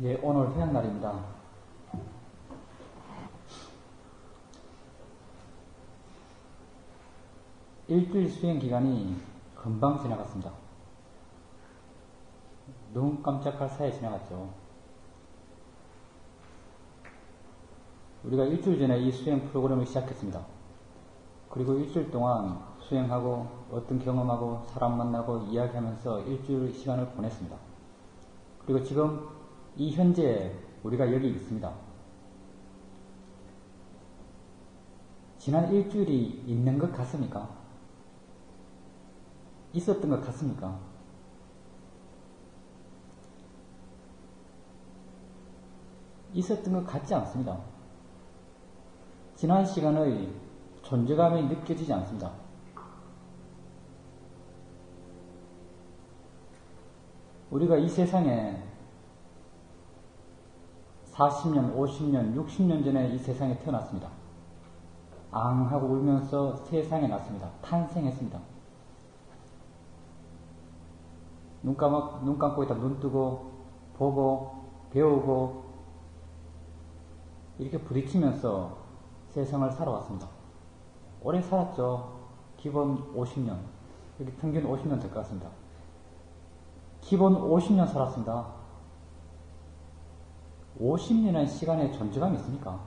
예, 오늘 회양날입니다. 일주일 수행 기간이 금방 지나갔습니다. 눈 깜짝할 사이에 지나갔죠. 우리가 일주일 전에 이 수행 프로그램을 시작했습니다. 그리고 일주일 동안 수행하고 어떤 경험하고 사람 만나고 이야기하면서 일주일 시간을 보냈습니다. 그리고 지금 이 현재 우리가 여기 있습니다. 지난 일주일이 있는 것 같습니까? 있었던 것 같습니까? 있었던 것 같지 않습니다. 지난 시간의 존재감이 느껴지지 않습니다. 우리가 이 세상에 40년, 50년, 60년 전에 이 세상에 태어났습니다. 앙 하고 울면서 세상에 났습니다. 탄생했습니다. 눈 감고 있다 눈 뜨고 보고 배우고 이렇게 부딪히면서 세상을 살아왔습니다. 오래 살았죠. 기본 50년. 여기 평균 50년 될 것 같습니다. 기본 50년 살았습니다. 50년의 시간에 존재감이 있습니까?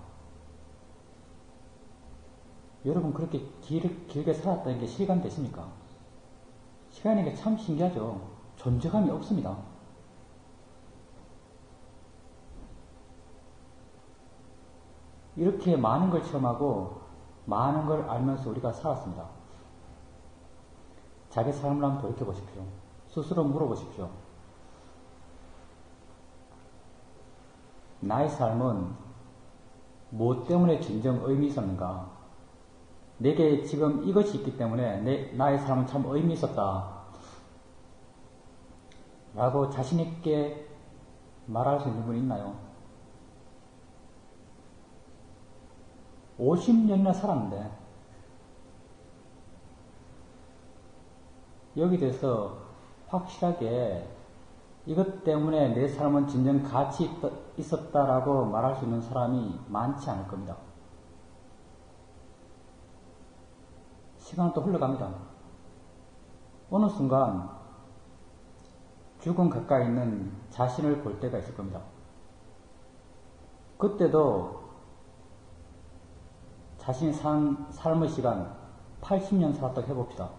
여러분 그렇게 길게 살았다는 게 실감되십니까? 시간이 참 신기하죠. 존재감이 없습니다. 이렇게 많은 걸 체험하고 많은 걸 알면서 우리가 살았습니다. 자기 삶을 한번 돌이켜보십시오. 스스로 물어보십시오. 나의 삶은 무엇 때문에 진정 의미 있었는가? 내게 지금 이것이 있기 때문에 나의 삶은 참 의미 있었다. 라고 자신있게 말할 수 있는 분이 있나요? 50년이나 살았는데 여기 대해서 확실하게 이것 때문에 내 삶은 진정 가치 있었다라고 말할 수 있는 사람이 많지 않을 겁니다. 시간은 또 흘러갑니다. 어느 순간 죽음 가까이 있는 자신을 볼 때가 있을 겁니다. 그때도 자신이 산 삶의 시간 80년 살았다고 해봅시다.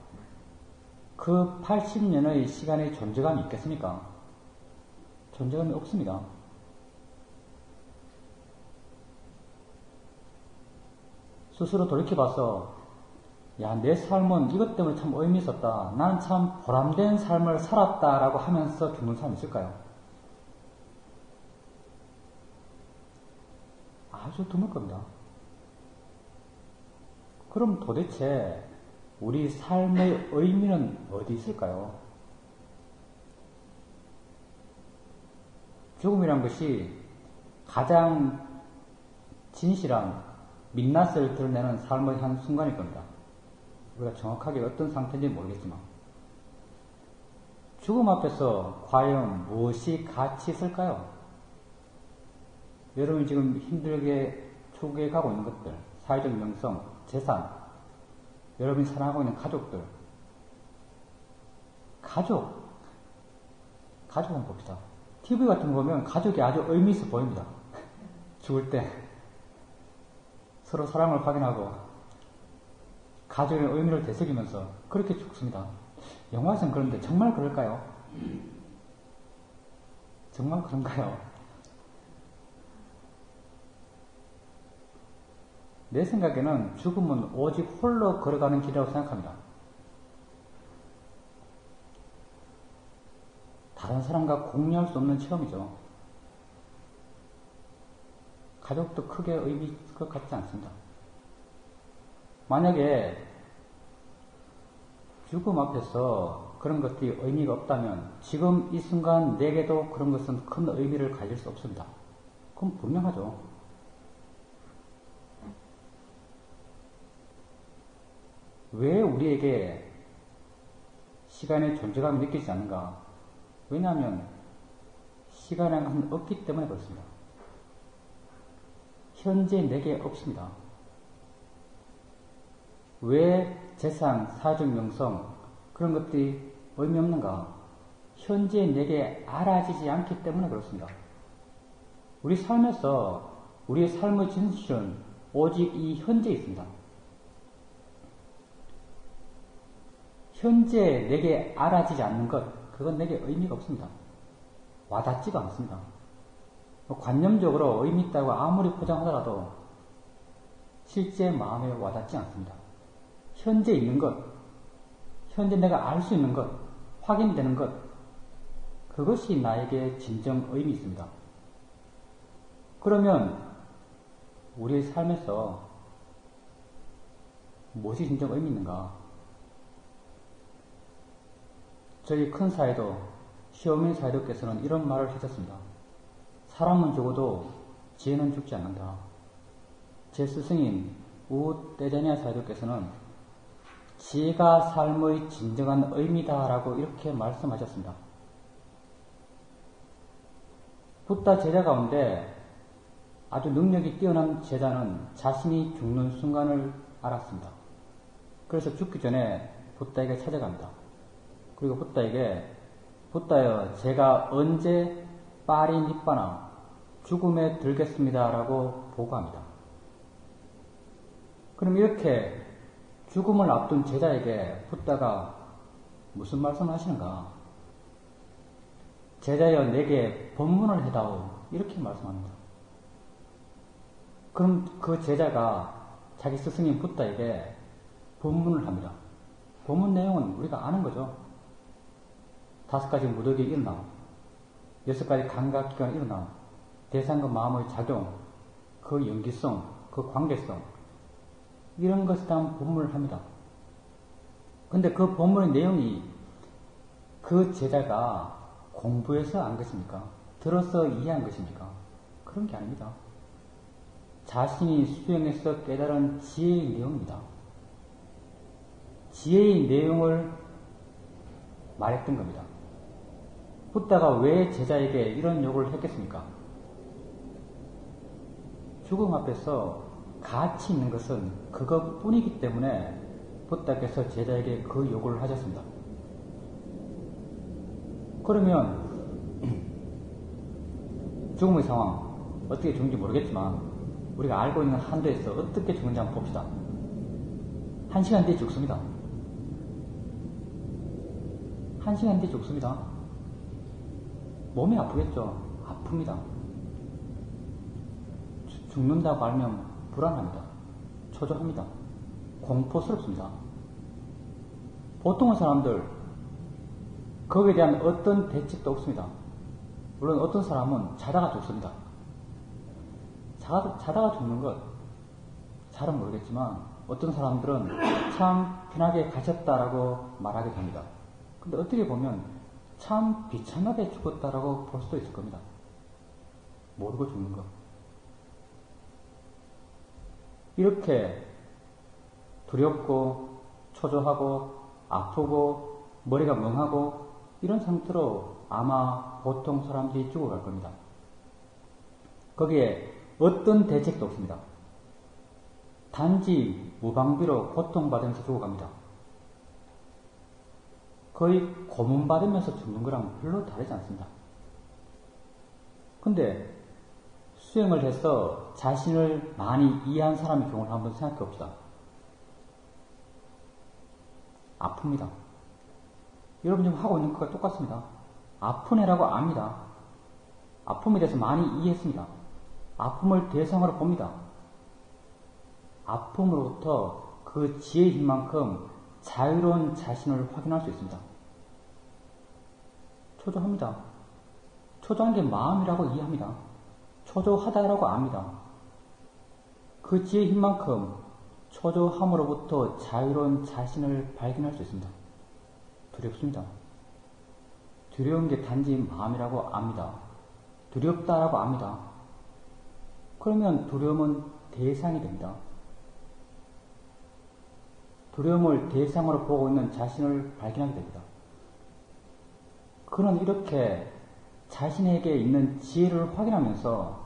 그 80년의 시간에 존재감이 있겠습니까? 존재감이 없습니다. 스스로 돌이켜봐서 야, 내 삶은 이것 때문에 참 의미 있었다. 난 참 보람된 삶을 살았다라고 하면서 죽는 사람이 있을까요? 아주 드물 겁니다. 그럼 도대체 우리 삶의 의미는 어디 있을까요? 죽음이란 것이 가장 진실한 민낯을 드러내는 삶의 한 순간일 겁니다. 우리가 정확하게 어떤 상태인지 모르겠지만 죽음 앞에서 과연 무엇이 가치 있을까요? 여러분이 지금 힘들게 추구해 가고 있는 것들, 사회적 명성, 재산, 여러분이 사랑하고 있는 가족들, 가족 한번 봅시다. TV 같은 거 보면 가족이 아주 의미 있어 보입니다. 죽을 때 서로 사랑을 확인하고 가족의 의미를 되새기면서 그렇게 죽습니다. 영화에서는 그런데 정말 그럴까요? 정말 그런가요? 내 생각에는 죽음은 오직 홀로 걸어가는 길이라고 생각합니다. 다른 사람과 공유할 수 없는 체험이죠. 가족도 크게 의미 있을 것 같지 않습니다. 만약에 죽음 앞에서 그런 것들이 의미가 없다면 지금 이 순간 내게도 그런 것은 큰 의미를 가질 수 없습니다. 그럼 분명하죠. 왜 우리에게 시간의 존재감이 느끼지 않는가? 왜냐하면 시간이라는 것은 없기 때문에 그렇습니다. 현재 내게 없습니다. 왜 재산, 사회적 명성 그런 것들이 의미 없는가? 현재 내게 알아지지 않기 때문에 그렇습니다. 우리 삶에서 우리의 삶의 진실은 오직 이 현재에 있습니다. 현재 내게 알아지지 않는 것, 그건 내게 의미가 없습니다. 와닿지가 않습니다. 관념적으로 의미 있다고 아무리 포장하더라도 실제 마음에 와닿지 않습니다. 현재 있는 것, 현재 내가 알 수 있는 것, 확인되는 것, 그것이 나에게 진정 의미 있습니다. 그러면 우리의 삶에서 무엇이 진정 의미 있는가? 저희 큰 사이도, 시어머니 사이도께서는 이런 말을 하셨습니다. 사람은 죽어도 지혜는 죽지 않는다. 제 스승인 우떼자니아 사이도께서는 지혜가 삶의 진정한 의미다라고 이렇게 말씀하셨습니다. 붓다 제자 가운데 아주 능력이 뛰어난 제자는 자신이 죽는 순간을 알았습니다. 그래서 죽기 전에 붓다에게 찾아갑니다. 그리고 붓다에게 붓다여 제가 언제 빠리 니빠나 죽음에 들겠습니다 라고 보고합니다. 그럼 이렇게 죽음을 앞둔 제자에게 붓다가 무슨 말씀을 하시는가? 제자여 내게 법문을 해다오 이렇게 말씀합니다. 그럼 그 제자가 자기 스승인 붓다에게 법문을 합니다. 법문 내용은 우리가 아는 거죠. 5가지 무더기에 일어나 6가지 감각기관에 일어나 대상과 마음의 작용, 그 연기성, 그 관계성 이런 것에 대한 법문을 합니다. 근데 그 법문의 내용이 그 제자가 공부해서 안 것입니까? 들어서 이해한 것입니까? 그런 게 아닙니다. 자신이 수행해서 깨달은 지혜의 내용입니다. 지혜의 내용을 말했던 겁니다. 붓다가 왜 제자에게 이런 요구를 했겠습니까? 죽음 앞에서 가치 있는 것은 그것뿐이기 때문에 붓다께서 제자에게 그 요구를 하셨습니다. 그러면 죽음의 상황 어떻게 죽는지 모르겠지만 우리가 알고 있는 한도에서 어떻게 죽는지 한번 봅시다. 1시간 뒤에 죽습니다. 1시간 뒤에 죽습니다. 몸이 아프겠죠? 아픕니다. 죽는다고 알면 불안합니다. 초조합니다. 공포스럽습니다. 보통의 사람들 거기에 대한 어떤 대책도 없습니다. 물론 어떤 사람은 자다가 죽습니다. 자다가 죽는 것 잘은 모르겠지만 어떤 사람들은 참 편하게 가셨다라고 말하게 됩니다. 근데 어떻게 보면 참 비참하게 죽었다라고 볼 수도 있을 겁니다. 모르고 죽는 것. 이렇게 두렵고 초조하고 아프고 머리가 멍하고 이런 상태로 아마 보통 사람들이 죽어갈 겁니다. 거기에 어떤 대책도 없습니다. 단지 무방비로 고통받으면서 죽어갑니다. 거의 고문받으면서 죽는 거랑 별로 다르지 않습니다. 근데 수행을 해서 자신을 많이 이해한 사람의 경우를 한번 생각해 봅시다. 아픕니다. 여러분 지금 하고 있는 것과 똑같습니다. 아픈 애라고 압니다. 아픔에 대해서 많이 이해했습니다. 아픔을 대상으로 봅니다. 아픔으로부터 그 지혜의 힘만큼 자유로운 자신을 확인할 수 있습니다. 초조합니다. 초조한 게 마음이라고 이해합니다. 초조하다라고 압니다. 그 지혜의 힘만큼 초조함으로부터 자유로운 자신을 발견할 수 있습니다. 두렵습니다. 두려운 게 단지 마음이라고 압니다. 두렵다라고 압니다. 그러면 두려움은 대상이 됩니다. 두려움을 대상으로 보고 있는 자신을 발견하게 됩니다. 그는 이렇게 자신에게 있는 지혜를 확인하면서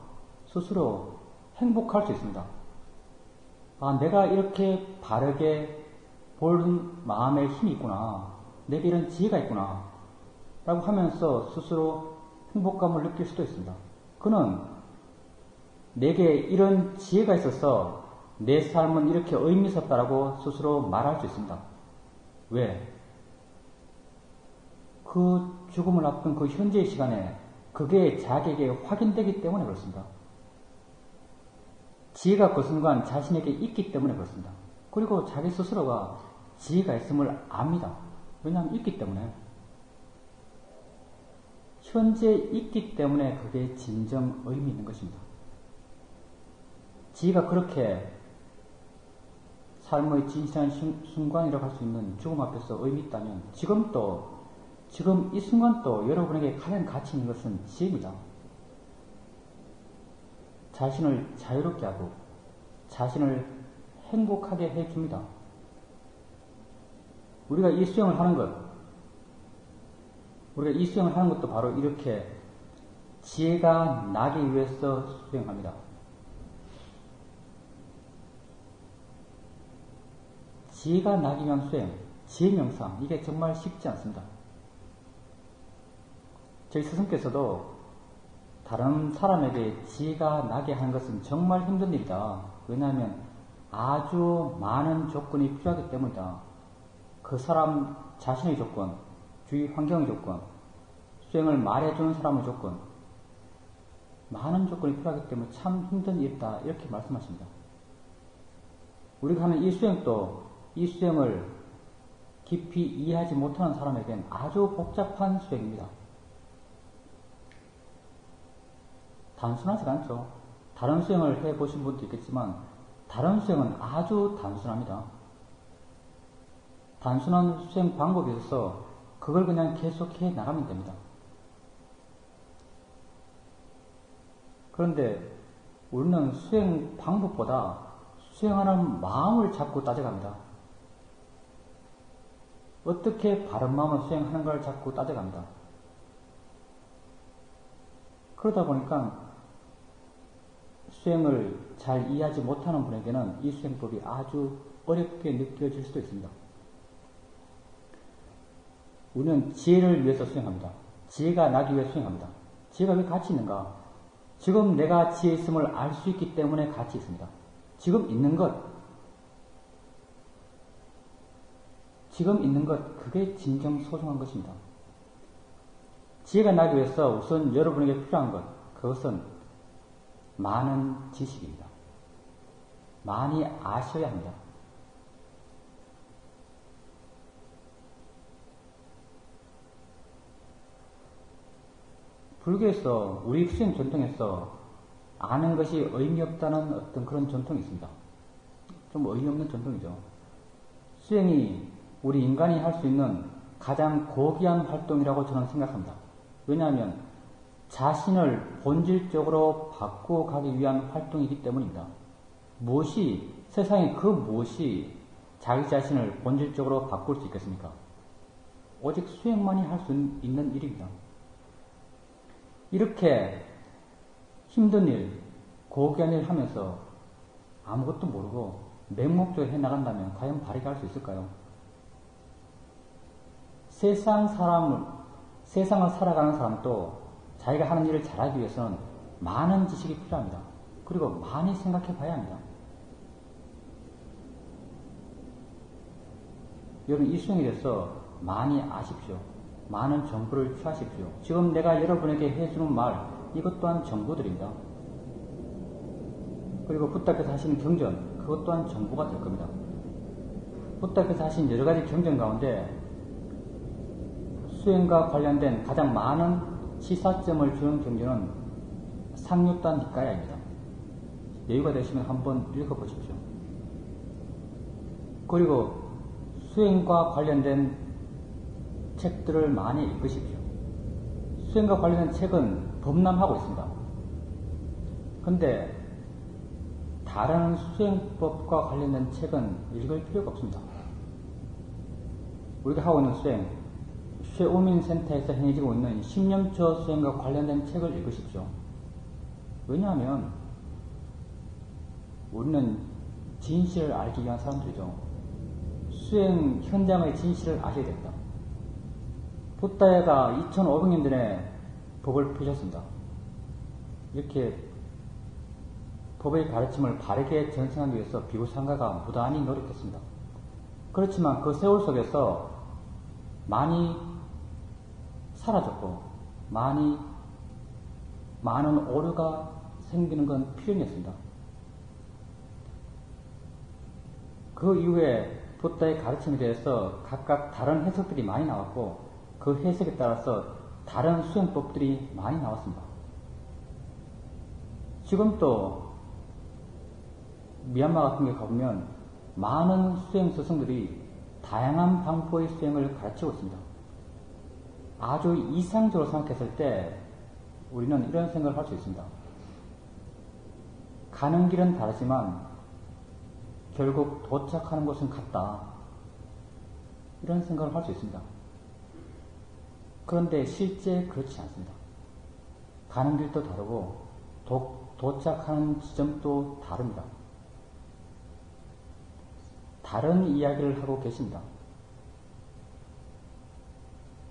스스로 행복할 수 있습니다. 아, 내가 이렇게 바르게 보는 마음에 힘이 있구나. 내게 이런 지혜가 있구나. 라고 하면서 스스로 행복감을 느낄 수도 있습니다. 그는 내게 이런 지혜가 있어서 내 삶은 이렇게 의미 있었다라고 스스로 말할 수 있습니다. 왜? 그 죽음을 앞둔 그 현재의 시간에 그게 자기에게 확인되기 때문에 그렇습니다. 지혜가 그 순간 자신에게 있기 때문에 그렇습니다. 그리고 자기 스스로가 지혜가 있음을 압니다. 왜냐하면 있기 때문에. 현재 있기 때문에 그게 진정 의미 있는 것입니다. 지혜가 그렇게 삶의 진실한 순간이라고 할 수 있는 죽음 앞에서 의미 있다면 지금 이 순간 또 여러분에게 가장 가치 있는 것은 지혜입니다. 자신을 자유롭게 하고 자신을 행복하게 해줍니다. 우리가 이 수행을 하는 것도 바로 이렇게 지혜가 나기 위해서 수행합니다. 지혜가 나기 위한 수행, 지혜 명상, 이게 정말 쉽지 않습니다. 저희 스승께서도 다른 사람에게 지혜가 나게 하는 것은 정말 힘든 일이다. 왜냐하면 아주 많은 조건이 필요하기 때문이다. 그 사람 자신의 조건, 주위 환경의 조건, 수행을 말해주는 사람의 조건, 많은 조건이 필요하기 때문에 참 힘든 일이다. 이렇게 말씀하십니다. 우리가 하는 이 수행을 깊이 이해하지 못하는 사람에겐 아주 복잡한 수행입니다. 단순하지가 않죠. 다른 수행을 해보신 분도 있겠지만 다른 수행은 아주 단순합니다. 단순한 수행 방법이 있어서 그걸 그냥 계속해 나가면 됩니다. 그런데 우리는 수행 방법보다 수행하는 마음을 자꾸 따져갑니다. 어떻게 바른 마음을 수행하는 걸 자꾸 따져갑니다. 그러다 보니까 수행을 잘 이해하지 못하는 분에게는 이 수행법이 아주 어렵게 느껴질 수도 있습니다. 우리는 지혜를 위해서 수행합니다. 지혜가 나기 위해 수행합니다. 지혜가 왜 가치 있는가? 지금 내가 지혜 있음을 알 수 있기 때문에 가치 있습니다. 지금 있는 것, 그게 진정 소중한 것입니다. 지혜가 나기 위해서 우선 여러분에게 필요한 것, 그것은 많은 지식입니다. 많이 아셔야 합니다. 불교에서, 우리 수행 전통에서 아는 것이 의미 없다는 어떤 그런 전통이 있습니다. 좀 의미 없는 전통이죠. 수행이 우리 인간이 할 수 있는 가장 고귀한 활동이라고 저는 생각합니다. 왜냐하면 자신을 본질적으로 바꾸어가기 위한 활동이기 때문입니다. 세상에 그 무엇이 자기 자신을 본질적으로 바꿀 수 있겠습니까? 오직 수행만이 할 수 있는 일입니다. 이렇게 힘든 일, 고귀한 일 하면서 아무것도 모르고 맹목적으로 해나간다면 과연 바르게 할 수 있을까요? 세상을 살아가는 사람도 자기가 하는 일을 잘하기 위해서는 많은 지식이 필요합니다. 그리고 많이 생각해 봐야 합니다. 여러분 이 수행에 대해서 많이 아십시오. 많은 정보를 취하십시오. 지금 내가 여러분에게 해주는 말, 이것 또한 정보들입니다. 그리고 부탁해서 하시는 경전, 그것 또한 정보가 될 겁니다. 부탁해서 하신 여러 가지 경전 가운데 수행과 관련된 가장 많은 시사점을 주는 경전은 상류단 니까야입니다. 여유가 되시면 한번 읽어보십시오. 그리고 수행과 관련된 책들을 많이 읽으십시오. 수행과 관련된 책은 범람하고 있습니다. 그런데 다른 수행법과 관련된 책은 읽을 필요가 없습니다. 우리가 하고 있는 수행, 쉐오민 센터에서 행해지고 있는 신념처 수행과 관련된 책을 읽으십시오. 왜냐하면 우리는 진실을 알기 위한 사람들이죠. 수행 현장의 진실을 아셔야 됩니다. 부다가 2500년 전에 법을 펴셨습니다. 이렇게 법의 가르침을 바르게 전승하기 위해서 비구상가가 무단히 노력했습니다. 그렇지만 그 세월 속에서 많이 사라졌고 많은 오류가 생기는 건 필연이었습니다. 그 이후에 부다의 가르침에 대해서 각각 다른 해석들이 많이 나왔고 그 해석에 따라서 다른 수행법들이 많이 나왔습니다. 지금 또 미얀마 같은 데 가보면 많은 수행 스승들이 다양한 방법의 수행을 가르치고 있습니다. 아주 이상적으로 생각했을 때 우리는 이런 생각을 할 수 있습니다. 가는 길은 다르지만 결국 도착하는 곳은 같다. 이런 생각을 할 수 있습니다. 그런데 실제 그렇지 않습니다. 가는 길도 다르고 도착하는 지점도 다릅니다. 다른 이야기를 하고 계십니다.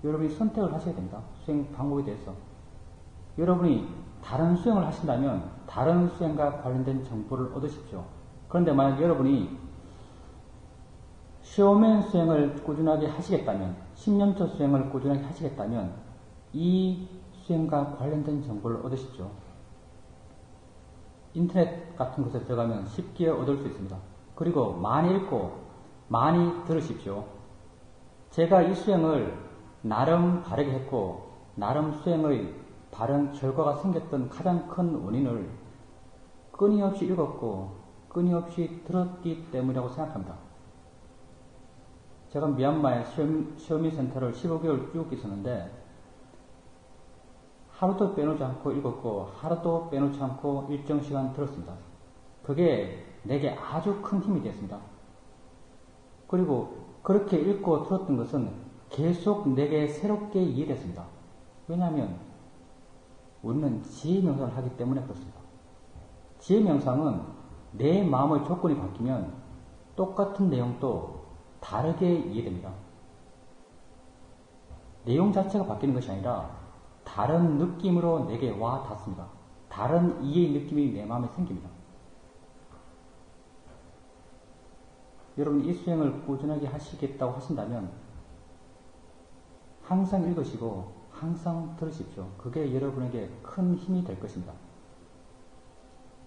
여러분이 선택을 하셔야 됩니다. 수행 방법에 대해서. 여러분이 다른 수행을 하신다면 다른 수행과 관련된 정보를 얻으십시오. 그런데 만약 여러분이 쉐오멘 수행을 꾸준하게 하시겠다면, 신념처 수행을 꾸준하게 하시겠다면 이 수행과 관련된 정보를 얻으십시오. 인터넷 같은 곳에 들어가면 쉽게 얻을 수 있습니다. 그리고 많이 읽고 많이 들으십시오. 제가 이 수행을 나름 바르게 했고 나름 수행의 바른 결과가 생겼던 가장 큰 원인을 끊임없이 읽었고 끊임없이 들었기 때문이라고 생각합니다. 제가 미얀마의 쉐오미 센터를 15개월 쭉 있었는데 하루도 빼놓지 않고 읽었고 하루도 빼놓지 않고 일정 시간 들었습니다. 그게 내게 아주 큰 힘이 되었습니다. 그리고 그렇게 읽고 들었던 것은 계속 내게 새롭게 이해됐습니다. 왜냐하면 우리는 지혜 명상을 하기 때문에 그렇습니다. 지혜 명상은 내 마음의 조건이 바뀌면 똑같은 내용도 다르게 이해됩니다. 내용 자체가 바뀌는 것이 아니라 다른 느낌으로 내게 와 닿습니다. 다른 이해의 느낌이 내 마음에 생깁니다. 여러분 이 수행을 꾸준하게 하시겠다고 하신다면 항상 읽으시고 항상 들으십시오. 그게 여러분에게 큰 힘이 될 것입니다.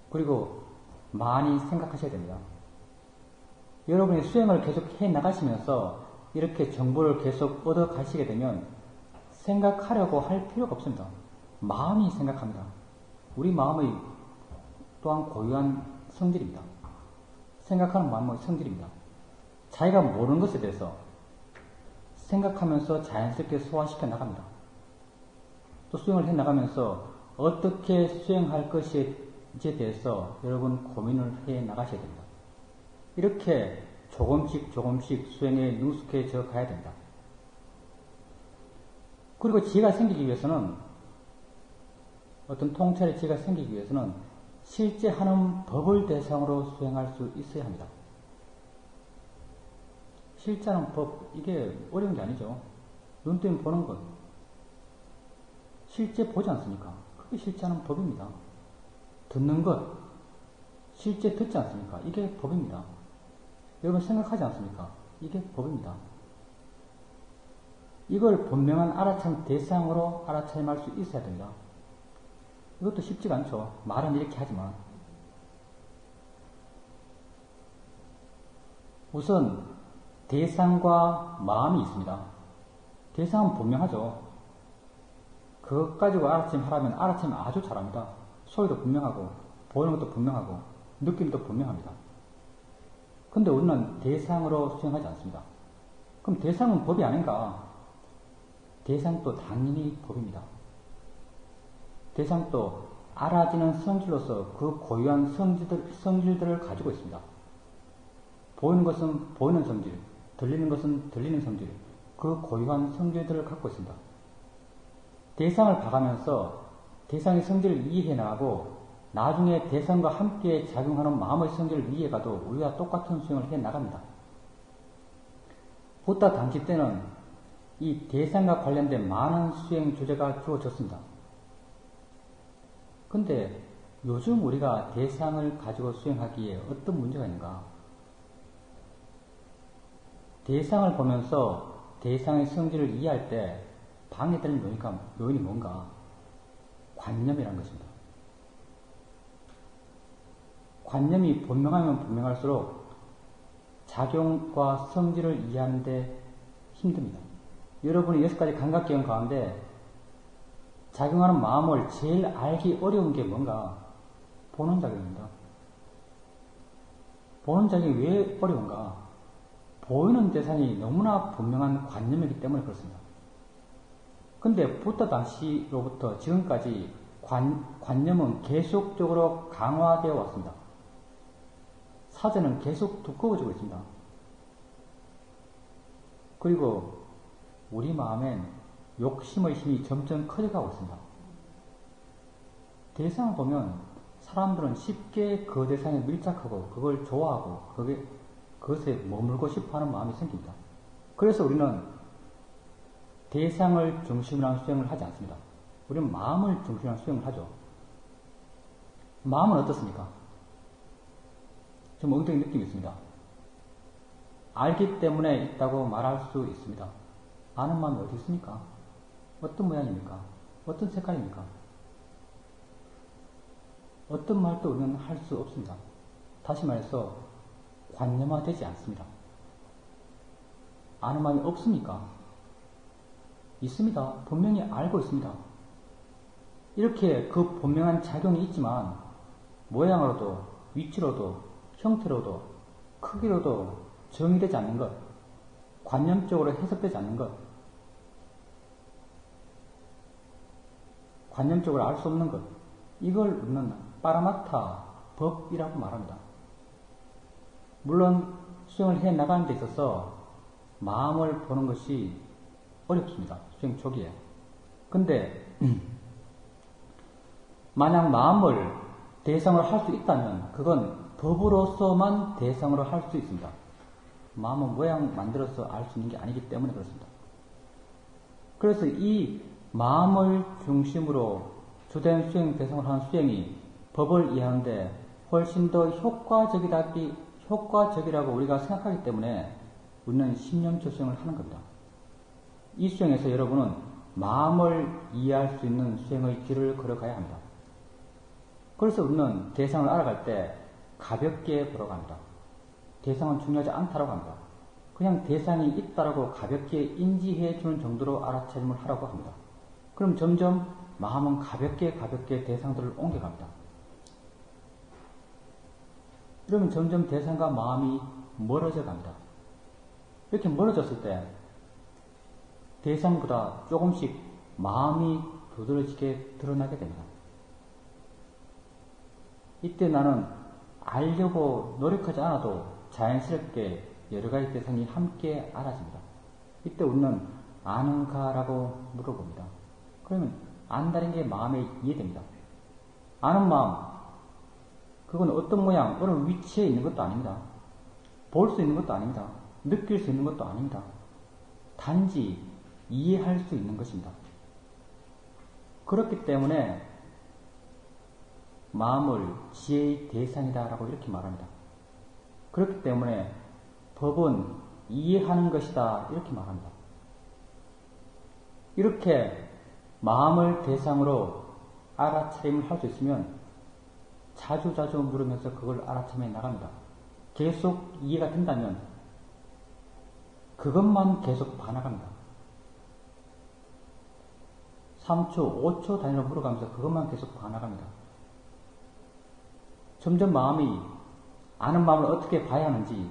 그리고 많이 생각하셔야 됩니다. 여러분이 수행을 계속 해 나가시면서 이렇게 정보를 계속 얻어 가시게 되면 생각하려고 할 필요가 없습니다. 마음이 생각합니다. 우리 마음의 또한 고유한 성질입니다. 생각하는 마음의 성질입니다. 자기가 모르는 것에 대해서 생각하면서 자연스럽게 소화시켜 나갑니다. 또 수행을 해 나가면서 어떻게 수행할 것인지에 대해서 여러분 고민을 해 나가셔야 됩니다. 이렇게 조금씩 수행에 능숙해져 가야 됩니다. 그리고 지혜가 생기기 위해서는 어떤 통찰의 지혜가 생기기 위해서는 실제 하는 법을 대상으로 수행할 수 있어야 합니다. 실제 하는 법, 이게 어려운 게 아니죠. 눈 때문에 보는 것. 실제 보지 않습니까? 그게 실제 하는 법입니다. 듣는 것. 실제 듣지 않습니까? 이게 법입니다. 여러분 생각하지 않습니까? 이게 법입니다. 이걸 분명한 알아참 대상으로 알아차림할 수 있어야 됩니다. 이것도 쉽지가 않죠. 말은 이렇게 하지만. 우선 대상과 마음이 있습니다. 대상은 분명하죠. 그것 가지고 알아차림 하라면 알아차림 아주 잘합니다. 소리도 분명하고 보이는 것도 분명하고 느낌도 분명합니다. 근데 우리는 대상으로 수행하지 않습니다. 그럼 대상은 법이 아닌가? 대상도 당연히 법입니다. 대상도 알아지는 성질로서 그 고유한 성질들을 가지고 있습니다. 보이는 것은 보이는 성질, 들리는 것은 들리는 성질, 그 고유한 성질들을 갖고 있습니다. 대상을 봐가면서 대상의 성질을 이해해 나가고 나중에 대상과 함께 작용하는 마음의 성질을 이해해가도 우리가 똑같은 수행을 해 나갑니다. 부다 당시 때는 이 대상과 관련된 많은 수행 주제가 주어졌습니다. 근데 요즘 우리가 대상을 가지고 수행하기에 어떤 문제가 있는가? 대상을 보면서 대상의 성질을 이해할 때 방해되는 요인이 뭔가? 관념이라는 것입니다. 관념이 분명하면 분명할수록 작용과 성질을 이해하는데 힘듭니다. 여러분이 6가지 감각기형 가운데 작용하는 마음을 제일 알기 어려운 게 뭔가? 보는 작용입니다. 보는 작용이 왜 어려운가? 보이는 대상이 너무나 분명한 관념이기 때문에 그렇습니다. 근데 부다 당시로부터 지금까지 관념은 계속적으로 강화되어 왔습니다. 사제는 계속 두꺼워지고 있습니다. 그리고 우리 마음엔 욕심의 힘이 점점 커져가고 있습니다. 대상을 보면 사람들은 쉽게 그 대상에 밀착하고 그걸 좋아하고 그것에 머물고 싶어하는 마음이 생깁니다. 그래서 우리는 대상을 중심으로 한 수행을 하지 않습니다. 우리는 마음을 중심으로 한 수행을 하죠. 마음은 어떻습니까? 좀 엉덩이 느낌이 있습니다. 알기 때문에 있다고 말할 수 있습니다. 아는 마음이 어디 있습니까? 어떤 모양입니까? 어떤 색깔입니까? 어떤 말도 우리는 할 수 없습니다. 다시 말해서 관념화되지 않습니다. 아는 마음이 없습니까? 있습니다. 분명히 알고 있습니다. 이렇게 그 분명한 작용이 있지만 모양으로도 위치로도 형태로도 크기로도 정의되지 않는 것, 관념적으로 해석되지 않는 것, 관념적으로 알 수 없는 것, 이걸 우리는 빠라마타 법이라고 말합니다. 물론 수행을 해 나가는 데 있어서 마음을 보는 것이 어렵습니다. 수행 초기에. 근데 만약 마음을 대상으로 할 수 있다면 그건 법으로서만 대상으로 할 수 있습니다. 마음은 모양 만들어서 알 수 있는 게 아니기 때문에 그렇습니다. 그래서 이 마음을 중심으로 주된 수행 대상으로 하는 수행이 법을 이해하는데 훨씬 더 효과적이라고 우리가 생각하기 때문에 우리는 신념처 수행을 하는 겁니다. 이 수행에서 여러분은 마음을 이해할 수 있는 수행의 길을 걸어가야 합니다. 그래서 우리는 대상을 알아갈 때 가볍게 보러 갑니다. 대상은 중요하지 않다라고 합니다. 그냥 대상이 있다라고 가볍게 인지해 주는 정도로 알아차림을 하라고 합니다. 그럼 점점 마음은 가볍게 대상들을 옮겨갑니다. 그러면 점점 대상과 마음이 멀어져 갑니다. 이렇게 멀어졌을 때 대상보다 조금씩 마음이 두드러지게 드러나게 됩니다. 이때 나는 알려고 노력하지 않아도 자연스럽게 여러가지 대상이 함께 알아집니다. 이때 우리는 아는가라고 물어봅니다. 그러면 안다는 게 마음에 이해됩니다. 아는 마음, 그건 어떤 모양, 어느 위치에 있는 것도 아닙니다. 볼 수 있는 것도 아닙니다. 느낄 수 있는 것도 아닙니다. 단지 이해할 수 있는 것입니다. 그렇기 때문에 마음을 지혜의 대상이다라고 이렇게 말합니다. 그렇기 때문에 법은 이해하는 것이다 이렇게 말합니다. 이렇게 마음을 대상으로 알아차림을 할 수 있으면 자주자주 물으면서 그걸 알아차림해 나갑니다. 계속 이해가 된다면 그것만 계속 봐나갑니다. 3초, 5초 단위로 물어가면서 그것만 계속 봐나갑니다. 점점 마음이 아는 마음을 어떻게 봐야 하는지,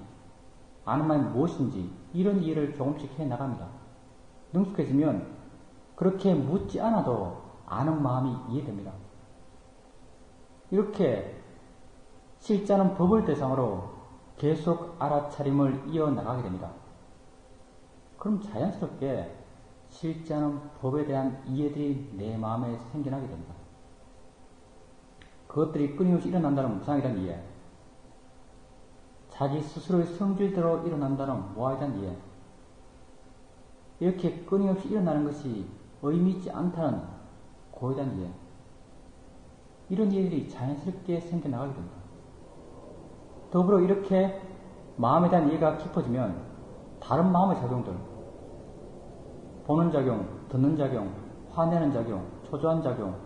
아는 마음이 무엇인지 이런 이해를 조금씩 해나갑니다. 능숙해지면 그렇게 묻지 않아도 아는 마음이 이해됩니다. 이렇게 실제는 법을 대상으로 계속 알아차림을 이어나가게 됩니다. 그럼 자연스럽게 싫지 않은 법에 대한 이해들이 내 마음에 생겨나게 됩니다. 그것들이 끊임없이 일어난다는 무상에 대한 이해, 자기 스스로의 성질대로 일어난다는 무아에 대한 이해, 이렇게 끊임없이 일어나는 것이 의미 있지 않다는 고에 대한 이해, 이런 이해들이 자연스럽게 생겨나가게 됩니다. 더불어 이렇게 마음에 대한 이해가 깊어지면 다른 마음의 작용들, 보는 작용, 듣는 작용, 화내는 작용, 초조한 작용,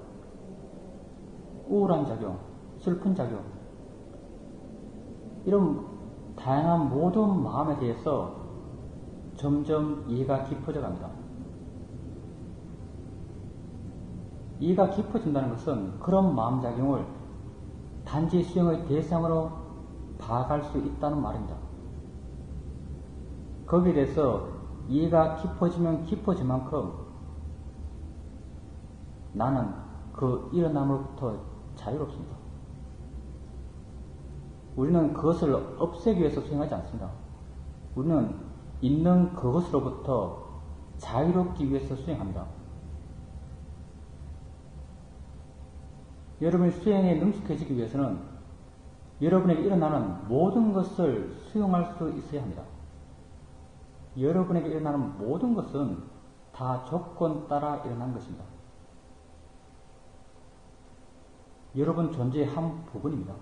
우울한 작용, 슬픈 작용, 이런 다양한 모든 마음에 대해서 점점 이해가 깊어져 갑니다. 이해가 깊어진다는 것은 그런 마음작용을 단지 수행의 대상으로 봐갈 수 있다는 말입니다. 거기에 대해서 이해가 깊어지면 깊어진 만큼 나는 그 일어남으로부터 자유롭습니다. 우리는 그것을 없애기 위해서 수행하지 않습니다. 우리는 있는 그것으로부터 자유롭기 위해서 수행합니다. 여러분이 수행에 능숙해지기 위해서는 여러분에게 일어나는 모든 것을 수용할 수 있어야 합니다. 여러분에게 일어나는 모든 것은 다 조건 따라 일어난 것입니다. 여러분 존재의 한 부분입니다.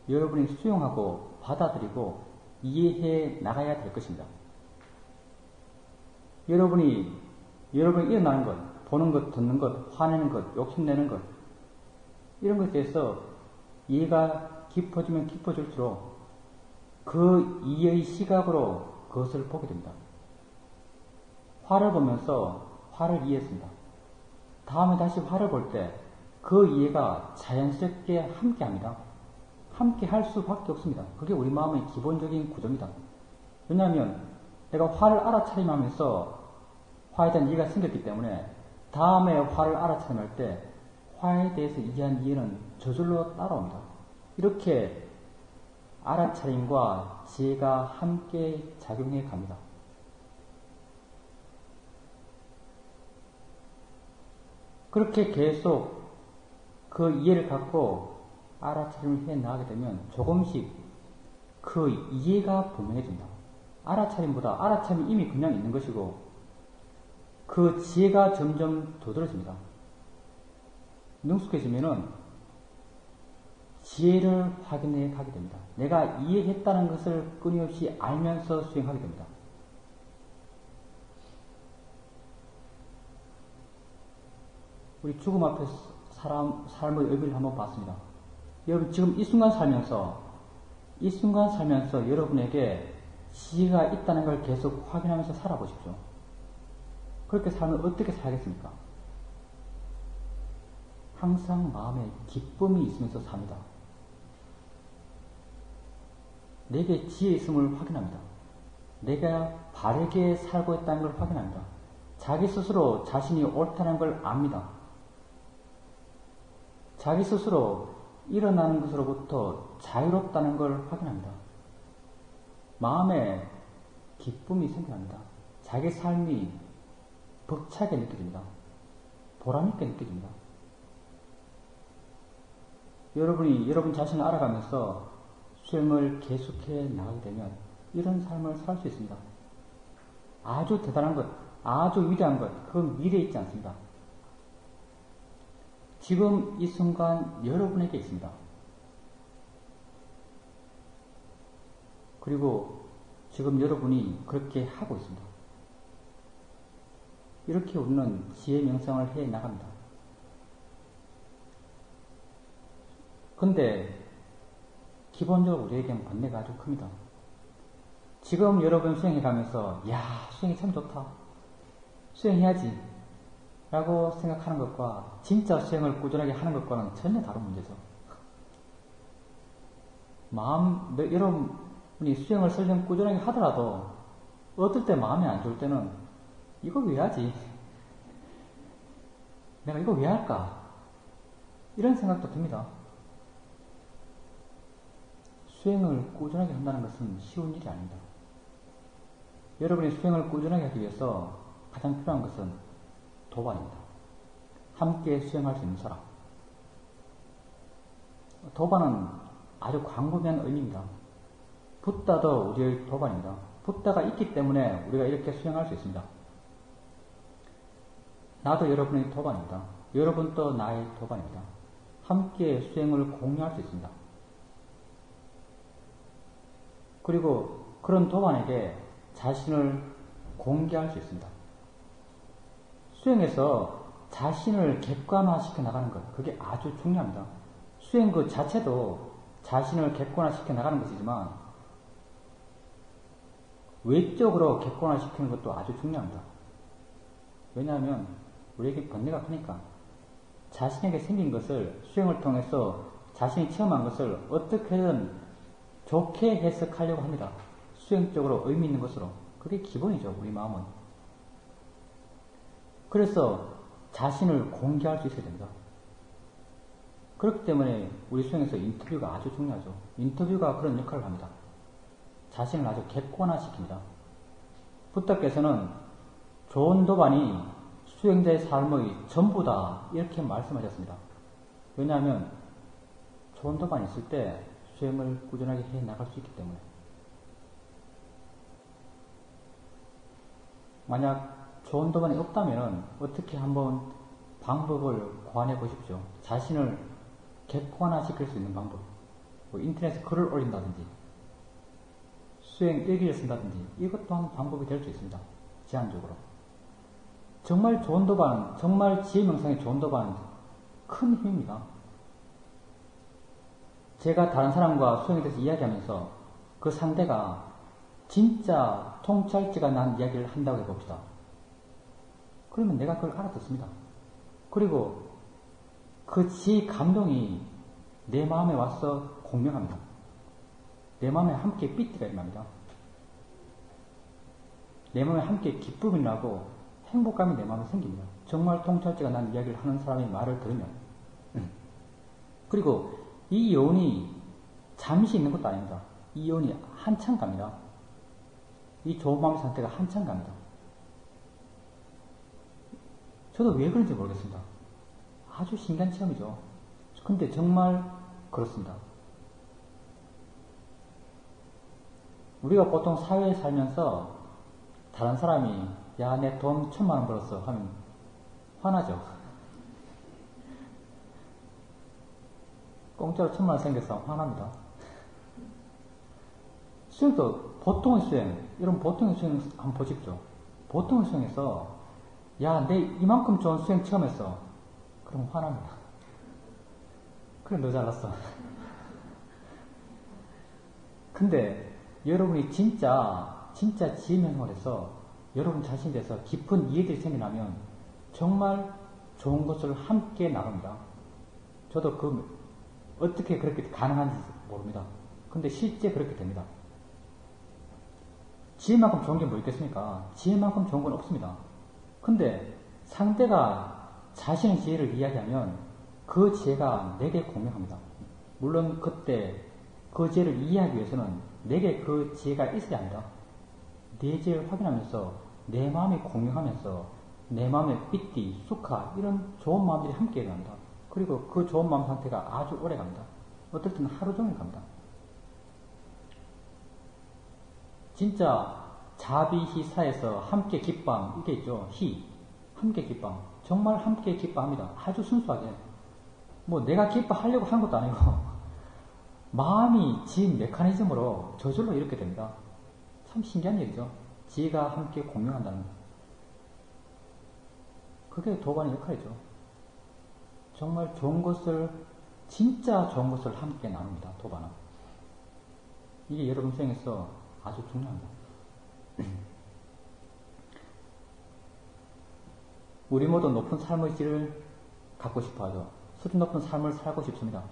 여러분이 수용하고 받아들이고 이해해 나가야 될 것입니다. 여러분이 일어나는 것, 보는 것, 듣는 것, 화내는 것, 욕심내는 것, 이런 것에 대해서 이해가 깊어지면 깊어질수록 그 이해의 시각으로 그것을 보게 됩니다. 화를 보면서 화를 이해했습니다. 다음에 다시 화를 볼 때 그 이해가 자연스럽게 함께합니다. 함께 할 수밖에 없습니다. 그게 우리 마음의 기본적인 구조입니다. 왜냐하면 내가 화를 알아차림하면서 화에 대한 이해가 생겼기 때문에 다음에 화를 알아차림할 때 화에 대해서 이해한 이해는 저절로 따라옵니다. 이렇게 알아차림과 지혜가 함께 작용해 갑니다. 그렇게 계속 그 이해를 갖고 알아차림을 해 나가게 되면 조금씩 그 이해가 분명해집니다. 알아차림보다 알아차림이 이미 그냥 있는 것이고 그 지혜가 점점 도드라집니다. 능숙해지면은 지혜를 확인해 가게 됩니다. 내가 이해했다는 것을 끊임없이 알면서 수행하게 됩니다. 우리 죽음 앞에 삶의 의미를 한번 봤습니다. 여러분 지금 이 순간 살면서 여러분에게 지혜가 있다는 걸 계속 확인하면서 살아보십시오. 그렇게 살면 어떻게 살겠습니까? 항상 마음에 기쁨이 있으면서 삽니다. 내게 지혜 있음을 확인합니다. 내가 바르게 살고 있다는 걸 확인합니다. 자기 스스로 자신이 옳다는 걸 압니다. 자기 스스로 일어나는 것으로부터 자유롭다는 걸 확인합니다. 마음에 기쁨이 생겨납니다. 자기 삶이 벅차게 느껴집니다. 보람있게 느껴집니다. 여러분이 여러분 자신을 알아가면서 수행을 계속해 나가게 되면 이런 삶을 살 수 있습니다. 아주 대단한 것, 아주 위대한 것, 그건 미래에 있지 않습니다. 지금 이 순간 여러분에게 있습니다. 그리고 지금 여러분이 그렇게 하고 있습니다. 이렇게 우리는 지혜 명상을 해 나갑니다. 근데 기본적으로 우리에게는 관계가 아주 큽니다. 지금 여러분 수행해 가면서 야, 수행이 참 좋다. 수행해야지. 라고 생각하는 것과 진짜 수행을 꾸준하게 하는 것과는 전혀 다른 문제죠. 여러분이 수행을 설령 꾸준하게 하더라도 어떨 때 마음이 안 좋을 때는 이거 왜 하지? 내가 이거 왜 할까? 이런 생각도 듭니다. 수행을 꾸준하게 한다는 것은 쉬운 일이 아닙니다. 여러분이 수행을 꾸준하게 하기 위해서 가장 필요한 것은 도반입니다. 함께 수행할 수 있는 사람. 도반은 아주 광범위한 의미입니다. 붓다도 우리의 도반입니다. 붓다가 있기 때문에 우리가 이렇게 수행할 수 있습니다. 나도 여러분의 도반입니다. 여러분도 나의 도반입니다. 함께 수행을 공유할 수 있습니다. 그리고 그런 도반에게 자신을 공개할 수 있습니다. 수행에서 자신을 객관화시켜 나가는 것, 그게 아주 중요합니다. 수행 그 자체도 자신을 객관화시켜 나가는 것이지만 외적으로 객관화시키는 것도 아주 중요합니다. 왜냐하면 우리에게 번뇌가 크니까 자신에게 생긴 것을 수행을 통해서 자신이 체험한 것을 어떻게든 좋게 해석하려고 합니다. 수행적으로 의미 있는 것으로. 그게 기본이죠, 우리 마음은. 그래서 자신을 공개할 수 있어야 됩니다. 그렇기 때문에 우리 수행에서 인터뷰가 아주 중요하죠. 인터뷰가 그런 역할을 합니다. 자신을 아주 객관화시킵니다. 부처께서는 좋은 도반이 수행자의 삶의 전부다 이렇게 말씀하셨습니다. 왜냐하면 좋은 도반이 있을 때 수행을 꾸준하게 해 나갈 수 있기 때문에. 만약 좋은 도반이 없다면 어떻게 한번 방법을 고안해 보십시오. 자신을 객관화시킬 수 있는 방법. 뭐 인터넷에 글을 올린다든지 수행 일기를 쓴다든지 이것 또한 방법이 될 수 있습니다. 제한적으로. 정말 좋은 도반, 정말 지혜명상의 좋은 도반은 큰 힘입니다. 제가 다른 사람과 수행에 대해서 이야기하면서 그 상대가 진짜 통찰지가 난 이야기를 한다고 해봅시다. 그러면 내가 그걸 알아듣습니다. 그리고 그 지혜의 감동이 내 마음에 와서 공명합니다. 내 마음에 함께 삐띠가 일어납니다. 내 마음에 함께 기쁨이 나고 행복감이 내 마음에 생깁니다. 정말 통찰지가 난 이야기를 하는 사람의 말을 들으면. 그리고 이 여운이 잠시 있는 것도 아닙니다. 이 여운이 한참 갑니다. 이 좋은 마음의 상태가 한참 갑니다. 저도 왜 그런지 모르겠습니다. 아주 신기한 체험이죠. 근데 정말 그렇습니다. 우리가 보통 사회에 살면서 다른 사람이 야, 내 돈 1000만원 벌었어 하면 화나죠. 공짜로 1000만원 생겨서 화납니다. 수행도 보통의 수행, 이런 보통의 수행 한번 보십시오. 보통의 수행에서 야, 내 이만큼 좋은 수행 처음 했어. 그럼 화납니다. 그래, 너 잘났어. 근데 여러분이 진짜 지혜명상을 해서 여러분 자신에 대해서 깊은 이해들이 생겨나면 정말 좋은 것을 함께 나눕니다. 저도 어떻게 그렇게 가능한지 모릅니다. 근데 실제 그렇게 됩니다. 지혜만큼 좋은 게 뭐 있겠습니까? 지혜만큼 좋은 건 없습니다. 근데 상대가 자신의 지혜를 이야기하면 그 지혜가 내게 공명합니다. 물론 그때 그 지혜를 이해하기 위해서는 내게 그 지혜가 있어야 합니다. 내 지혜를 확인하면서 내 마음이 공명하면서 내 마음의 삐띠, 수카 이런 좋은 마음들이 함께 일어납니다. 그리고 그 좋은 마음 상태가 아주 오래 갑니다. 어떨 때는 하루 종일 갑니다. 진짜 자비희사에서 함께 기뻐함 이게 있죠. 함께 기뻐함. 정말 함께 기뻐합니다. 아주 순수하게. 뭐 내가 기뻐하려고 한 것도 아니고 마음이 지은 메커니즘으로 저절로 이렇게 됩니다. 참 신기한 일이죠. 지혜가 함께 공명한다는 것. 그게 도반의 역할이죠. 정말 좋은 것을, 진짜 좋은 것을 함께 나눕니다. 도반은. 이게 여러분 수행에서 아주 중요합니다. 우리 모두 높은 삶의 질을 갖고 싶어 하죠. 수준 높은 삶을 살고 싶습니다.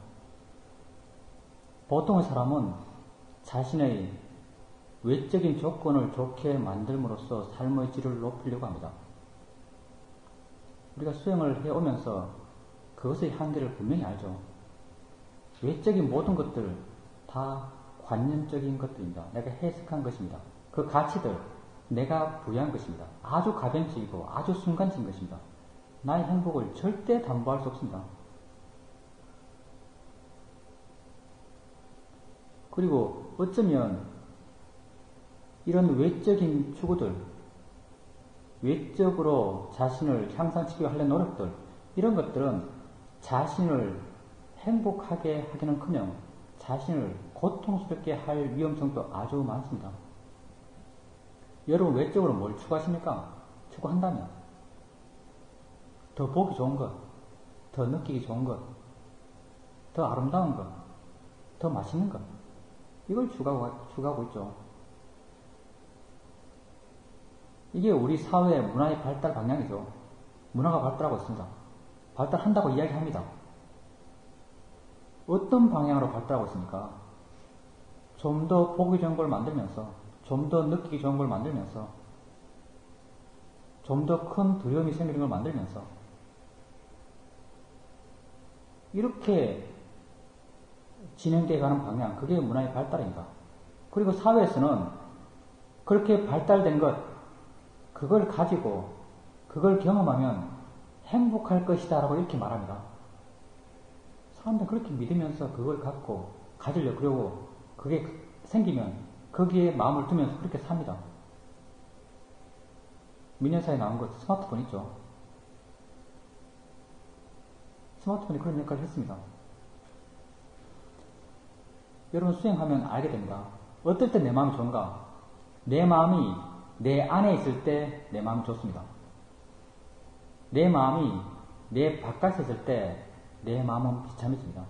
보통의 사람은 자신의 외적인 조건을 좋게 만들므로써 삶의 질을 높이려고 합니다. 우리가 수행을 해오면서 그것의 한계를 분명히 알죠. 외적인 모든 것들 다 관념적인 것들입니다. 내가 해석한 것입니다. 그 가치들, 내가 부여한 것입니다. 아주 가변적이고 아주 순간적인 것입니다. 나의 행복을 절대 담보할 수 없습니다. 그리고 어쩌면 이런 외적인 추구들, 외적으로 자신을 향상시키려 하려는 노력들, 이런 것들은 자신을 행복하게 하기는커녕 자신을 고통스럽게 할 위험성도 아주 많습니다. 여러분 외적으로 뭘 추구하십니까? 추구한다면 더 보기 좋은 것, 더 느끼기 좋은 것, 더 아름다운 것, 더 맛있는 것, 이걸 추구하고 있죠. 이게 우리 사회의 문화의 발달 방향이죠. 문화가 발달하고 있습니다. 발달한다고 이야기합니다. 어떤 방향으로 발달하고 있습니까? 좀 더 보기 좋은 걸 만들면서, 좀 더 느끼기 좋은 걸 만들면서, 좀 더 큰 두려움이 생기는 걸 만들면서, 이렇게 진행되어 가는 방향, 그게 문화의 발달입니다. 그리고 사회에서는 그렇게 발달된 것, 그걸 가지고, 그걸 경험하면 행복할 것이다 라고 이렇게 말합니다. 사람들은 그렇게 믿으면서 그걸 갖고 가지려고 그러고 그게 생기면 거기에 마음을 두면서 그렇게 삽니다. 미녀사에 나온 것 스마트폰 있죠. 스마트폰이 그런 역할을 했습니다. 여러분 수행하면 알게 됩니다. 어떨 때 내 마음이 좋은가? 내 마음이 내 안에 있을 때 내 마음이 좋습니다. 내 마음이 내 바깥에 있을 때 내 마음은 비참해집니다.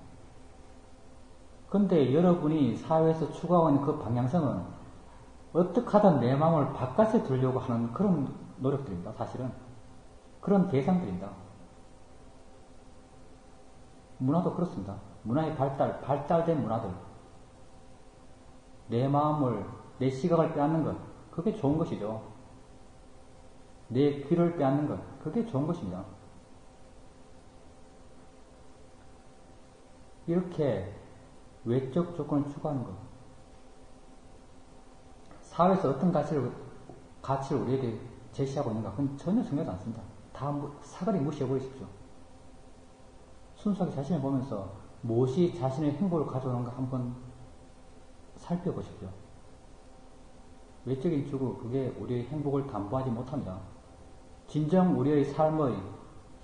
근데 여러분이 사회에서 추구하고 있는 그 방향성은 어떻게 하든 내 마음을 바깥에 두려고 하는 그런 노력들입니다. 사실은 그런 대상들입니다. 문화도 그렇습니다. 문화의 발달된 문화들, 내 마음을, 내 시각을 빼앗는 것, 그게 좋은 것이죠. 내 귀를 빼앗는 것, 그게 좋은 것입니다. 이렇게 외적 조건을 추구하는 것, 사회에서 어떤 가치를 우리에게 제시하고 있는가, 그건 전혀 중요하지 않습니다. 다 사거리 무시해버리십시오. 순수하게 자신을 보면서 무엇이 자신의 행복을 가져오는가 한번 살펴보십시오. 외적인 추구, 그게 우리의 행복을 담보하지 못합니다. 진정 우리의 삶의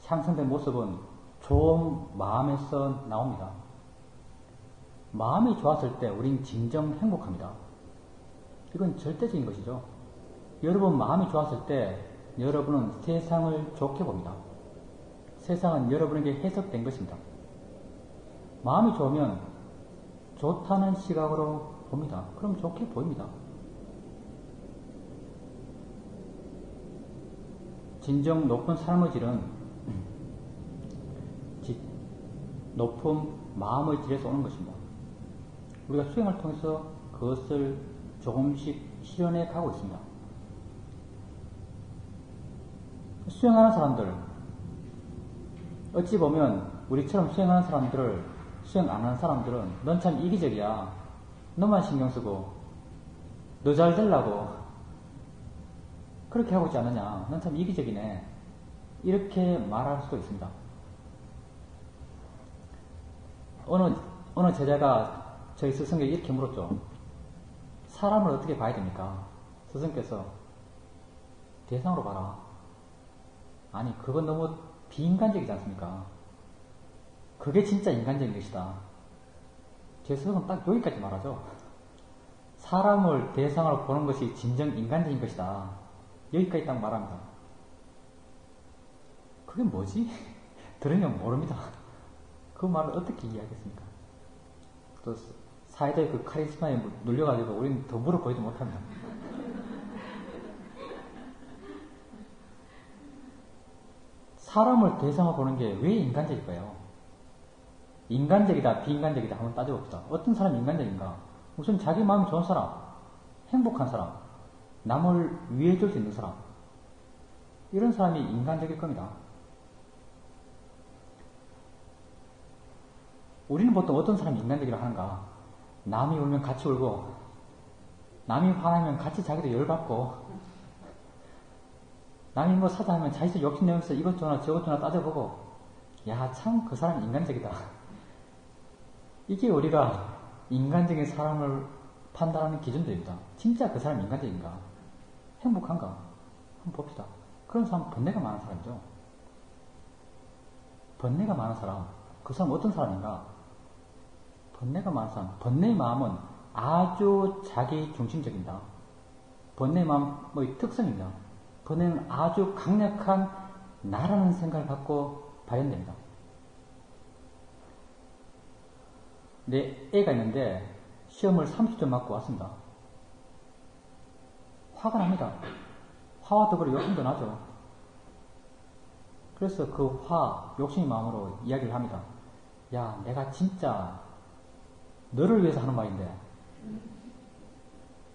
향상된 모습은 좋은 마음에서 나옵니다. 마음이 좋았을 때 우린 진정 행복합니다. 이건 절대적인 것이죠. 여러분 마음이 좋았을 때 여러분은 세상을 좋게 봅니다. 세상은 여러분에게 해석된 것입니다. 마음이 좋으면 좋다는 시각으로 봅니다. 그럼 좋게 보입니다. 진정 높은 삶의 질은 높은 마음의 질에서 오는 것입니다. 우리가 수행을 통해서 그것을 조금씩 실현해 가고 있습니다. 수행하는 사람들, 어찌 보면 우리처럼 수행하는 사람들을 수행 안 하는 사람들은 넌 참 이기적이야. 너만 신경 쓰고 너 잘 되려고 그렇게 하고 있지 않느냐. 넌 참 이기적이네. 이렇게 말할 수도 있습니다. 어느 제자가 저희 스승에게 이렇게 물었죠. 사람을 어떻게 봐야 됩니까? 스승께서 대상으로 봐라. 아니 그건 너무 비인간적이지 않습니까? 그게 진짜 인간적인 것이다. 제 스승은 딱 여기까지 말하죠. 사람을 대상으로 보는 것이 진정 인간적인 것이다. 여기까지 딱 말합니다. 그게 뭐지? 들으면 모릅니다. 그 말을 어떻게 이해하겠습니까? 또 사회자의 그 카리스마에 눌려가지고 우리는 더 물어보지도 못합니다. 사람을 대상으로 보는 게 왜 인간적일까요? 인간적이다, 비인간적이다 한번 따져봅시다. 어떤 사람이 인간적인가? 우선 자기 마음이 좋은 사람, 행복한 사람, 남을 위해줄 수 있는 사람, 이런 사람이 인간적일 겁니다. 우리는 보통 어떤 사람이 인간적이라고 하는가? 남이 울면 같이 울고, 남이 화나면 같이 자기도 열받고, 남이 뭐 사자 하면 자기도 욕심내면서 이것저것 저것저것 따져보고, 야, 참 그 사람 인간적이다. 이게 우리가 인간적인 사람을 판단하는 기준들입니다. 진짜 그 사람 인간적인가? 행복한가? 한번 봅시다. 그런 사람은 번뇌가 많은 사람이죠. 번뇌가 많은 사람, 그 사람은 어떤 사람인가? 번뇌가 많은 사람, 번뇌의 마음은 아주 자기 중심적입니다. 번뇌의 마음의 특성입니다. 번뇌는 아주 강력한 나라는 생각을 갖고 발현됩니다. 내 애가 있는데 시험을 30점 맞고 왔습니다. 화가 납니다. 화와 더불어 욕심도 나죠. 그래서 그 화, 욕심의 마음으로 이야기를 합니다. 야, 내가 진짜 너를 위해서 하는 말인데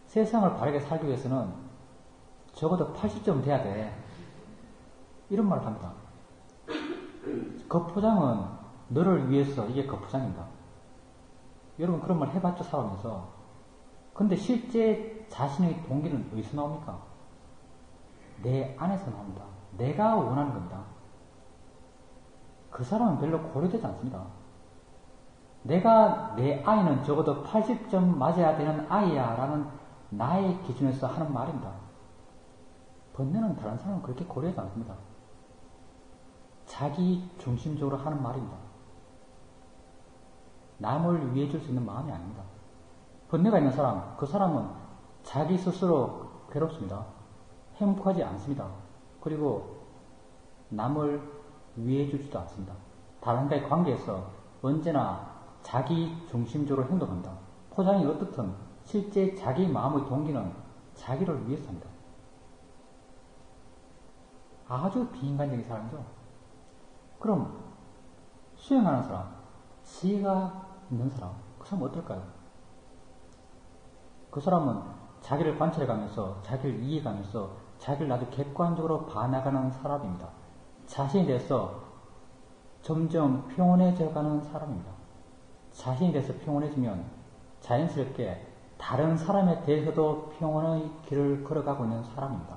세상을 바르게 살기 위해서는 적어도 80점 돼야 돼. 이런 말을 합니다. 겉포장은 너를 위해서, 이게 겉포장입니다. 여러분 그런 말 해봤죠, 살아오면서. 근데 실제 자신의 동기는 어디서 나옵니까? 내 안에서 나옵니다. 내가 원하는 겁니다. 그 사람은 별로 고려되지 않습니다. 내가, 내 아이는 적어도 80점 맞아야 되는 아이야 라는 나의 기준에서 하는 말입니다. 번뇌는 다른 사람은 그렇게 고려하지 않습니다. 자기 중심적으로 하는 말입니다. 남을 위해 줄 수 있는 마음이 아닙니다. 번뇌가 있는 사람, 그 사람은 자기 스스로 괴롭습니다. 행복하지 않습니다. 그리고 남을 위해 주지도 않습니다. 다른과의 관계에서 언제나 자기 중심적으로 행동합니다. 포장이 어떻든 실제 자기 마음의 동기는 자기를 위해서 합니다. 아주 비인간적인 사람이죠. 그럼 수행하는 사람, 지혜가 있는 사람, 그 사람은 어떨까요? 그 사람은 자기를 관찰해가면서, 자기를 이해해가면서, 자기를 아주 객관적으로 봐나가는 사람입니다. 자신에 대해서 점점 평온해져가는 사람입니다. 자신에 대해서 평온해지면 자연스럽게 다른 사람에 대해서도 평온의 길을 걸어가고 있는 사람입니다.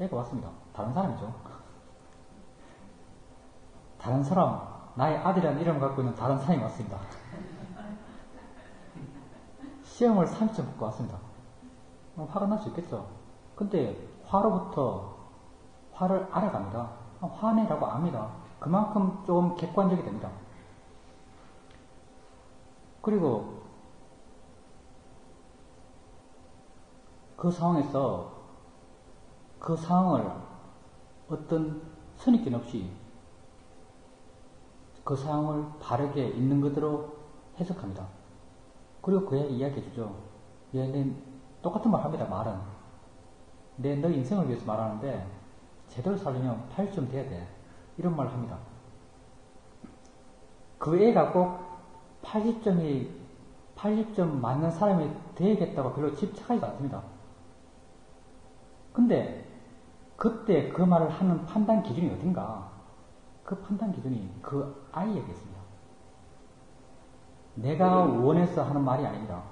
애가 왔습니다. 다른 사람이죠. 다른 사람, 나의 아들이라는 이름을 갖고 있는 다른 사람이 왔습니다. 시험을 30점 받고 왔습니다. 화가 날 수 있겠죠. 근데 화로부터 화를 알아갑니다. 화내라고 압니다. 그만큼 좀 객관적이 됩니다. 그리고 그 상황에서 그 상황을 어떤 선입견 없이 그 상황을 바르게 있는 그대로 해석합니다. 그리고 그에게 이야기해주죠. 얘는 똑같은 말 합니다. 말은. 너 인생을 위해서 말하는데 제대로 살려면 8점 돼야 돼. 이런 말을 합니다. 그 애가 꼭 80점 맞는 사람이 되야겠다고 별로 집착하지 않습니다. 근데 그때 그 말을 하는 판단 기준이 어딘가? 그 판단 기준이 그 아이에게 있습니다. 내가 원해서 하는 말이 아닙니다.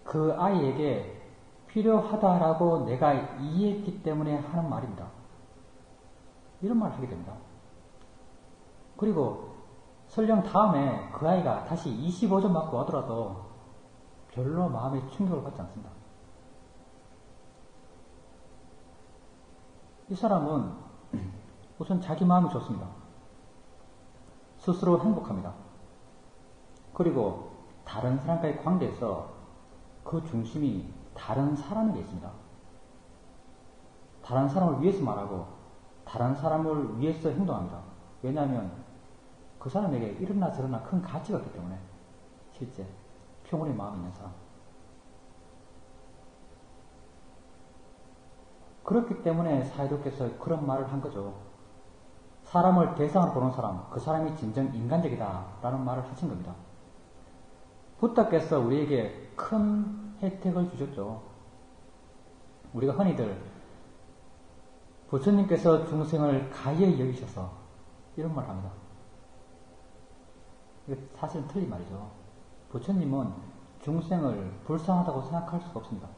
그 아이에게 필요하다라고 내가 이해했기 때문에 하는 말입니다. 이런 말을 하게 됩니다. 그리고 설령 다음에 그 아이가 다시 25점 맞고 하더라도 별로 마음에 충격을 받지 않습니다. 이 사람은 우선 자기 마음이 좋습니다. 스스로 행복합니다. 그리고 다른 사람과의 관계에서 그 중심이 다른 사람에게 있습니다. 다른 사람을 위해서 말하고 다른 사람을 위해서 행동합니다. 왜냐하면 그 사람에게 이러나 저러나 큰 가치가 없기 때문에 실제 평온의 마음이 있는 사람. 그렇기 때문에 사이독께서 그런 말을 한 거죠. 사람을 대상으로 보는 사람, 그 사람이 진정 인간적이다 라는 말을 하신 겁니다. 부처께서 우리에게 큰 혜택을 주셨죠. 우리가 흔히들 부처님께서 중생을 가히 여기셔서 이런 말을 합니다. 이게 사실은 틀린 말이죠. 부처님은 중생을 불쌍하다고 생각할 수가 없습니다.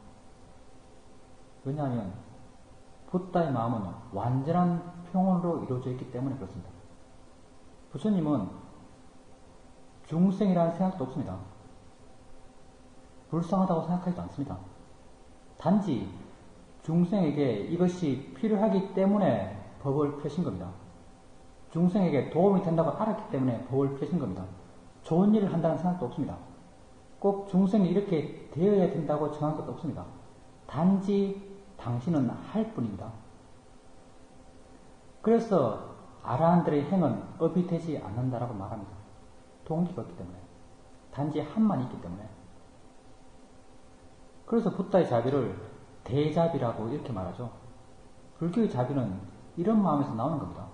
왜냐하면 붓다의 마음은 완전한 평온으로 이루어져 있기 때문에 그렇습니다. 부처님은 중생이라는 생각도 없습니다. 불쌍하다고 생각하지도 않습니다. 단지 중생에게 이것이 필요하기 때문에 법을 펴신 겁니다. 중생에게 도움이 된다고 알았기 때문에 법을 펴신 겁니다. 좋은 일을 한다는 생각도 없습니다. 꼭 중생이 이렇게 되어야 된다고 정한 것도 없습니다. 단지 당신은 할 뿐입니다. 그래서 아라한들의 행은 업이 되지 않는다라고 말합니다. 동기가 없기 때문에. 단지 한만 있기 때문에. 그래서 붓다의 자비를 대자비라고 이렇게 말하죠. 불교의 자비는 이런 마음에서 나오는 겁니다.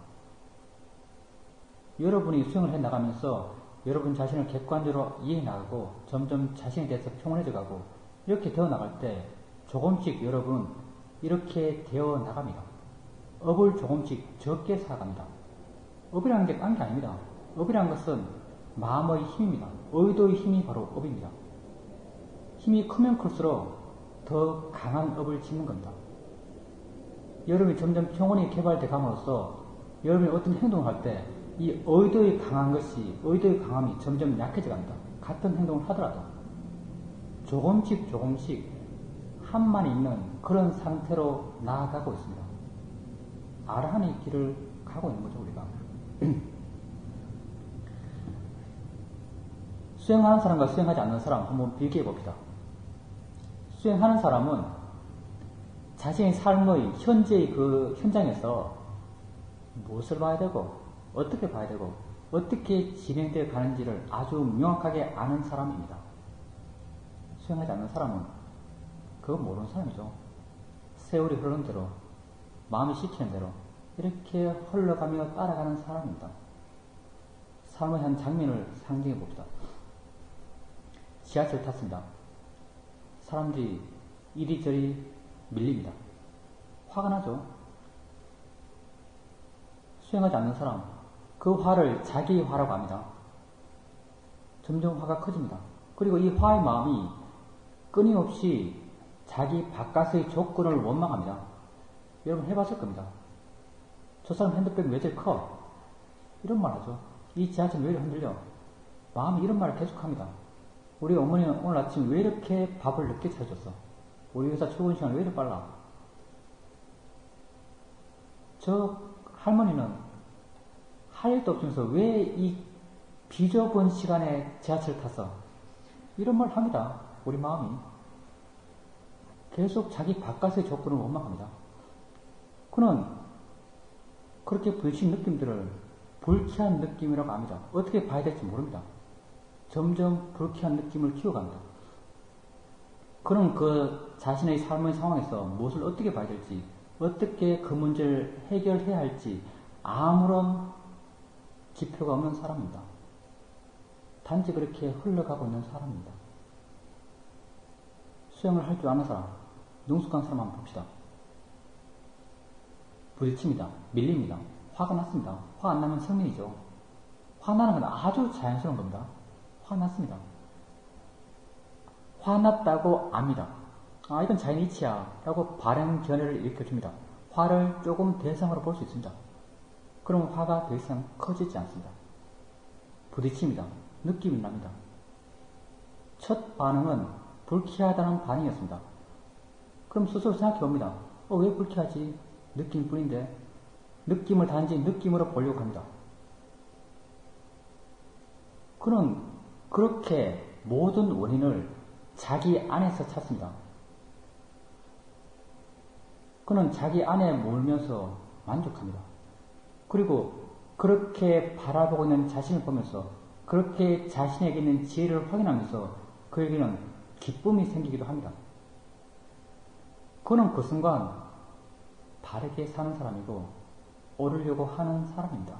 여러분이 수행을 해 나가면서 여러분 자신을 객관적으로 이해해 나가고 점점 자신에 대해서 평온해져 가고 이렇게 되어 나갈 때 조금씩 여러분 이렇게 되어 나갑니다. 업을 조금씩 적게 쌓아갑니다. 업이라는 게 딴 게 아닙니다. 업이라는 것은 마음의 힘입니다. 의도의 힘이 바로 업입니다. 힘이 크면 클수록 더 강한 업을 짓는 겁니다. 여러분이 점점 평온이 개발돼 감으로써 여러분이 어떤 행동을 할 때 이 의도의 강한 것이, 의도의 강함이 점점 약해져 갑니다. 같은 행동을 하더라도 조금씩 한만 있는 그런 상태로 나아가고 있습니다. 아라한의 길을 가고 있는 거죠, 우리가. 수행하는 사람과 수행하지 않는 사람 한번 비교해 봅시다. 수행하는 사람은 자신의 삶의 현재의 그 현장에서 무엇을 봐야 되고 어떻게 봐야 되고 어떻게 진행되어 가는지를 아주 명확하게 아는 사람입니다. 수행하지 않는 사람은 그건 모르는 사람이죠. 세월이 흐르는 대로 마음이 시키는 대로 이렇게 흘러가며 따라가는 사람입니다. 삶의 한 장면을 상징해 봅시다. 지하철 탔습니다. 사람들이 이리저리 밀립니다. 화가 나죠. 수행하지 않는 사람, 그 화를 자기의 화라고 합니다. 점점 화가 커집니다. 그리고 이 화의 마음이 끊임없이 자기 바깥의 조건을 원망합니다. 여러분 해봤을 겁니다. 저 사람 핸드백이 왜 저리 커? 이런 말 하죠. 이 지하철 왜 이렇게 흔들려? 마음이 이런 말을 계속합니다. 우리 어머니는 오늘 아침 왜 이렇게 밥을 늦게 차려줬어? 우리 회사 출근 시간 왜 이렇게 빨라? 저 할머니는 할 일도 없으면서 왜 이 비좁은 시간에 지하철 탔어? 이런 말 합니다. 우리 마음이. 계속 자기 바깥의 조건을 원망합니다. 그는 그렇게 부딪힌 느낌들을 불쾌한 느낌이라고 합니다. 어떻게 봐야 될지 모릅니다. 점점 불쾌한 느낌을 키워갑니다. 그는 그 자신의 삶의 상황에서 무엇을 어떻게 봐야 될지, 어떻게 그 문제를 해결해야 할지 아무런 지표가 없는 사람입니다. 단지 그렇게 흘러가고 있는 사람입니다. 수행을 할 줄 아는 사람, 능숙한 사람 한번 봅시다. 부딪힙니다. 밀립니다. 화가 났습니다. 화 안 나면 성민이죠. 화나는 건 아주 자연스러운 겁니다. 화났습니다. 화났다고 압니다. 아, 이건 자연의 이치야 라고 바른 견해를 일으켜줍니다. 화를 조금 대상으로 볼 수 있습니다. 그럼 화가 더 이상 커지지 않습니다. 부딪힙니다. 느낌이 납니다. 첫 반응은 불쾌하다는 반응이었습니다. 그럼 스스로 생각해 봅니다. 왜 불쾌하지? 느낌뿐인데. 느낌을 단지 느낌으로 보려고 합니다. 그는 그렇게 모든 원인을 자기 안에서 찾습니다. 그는 자기 안에 몰면서 만족합니다. 그리고 그렇게 바라보고 있는 자신을 보면서 그렇게 자신에게 있는 지혜를 확인하면서 그에게는 기쁨이 생기기도 합니다. 그는 그 순간 바르게 사는 사람이고 오르려고 하는 사람입니다.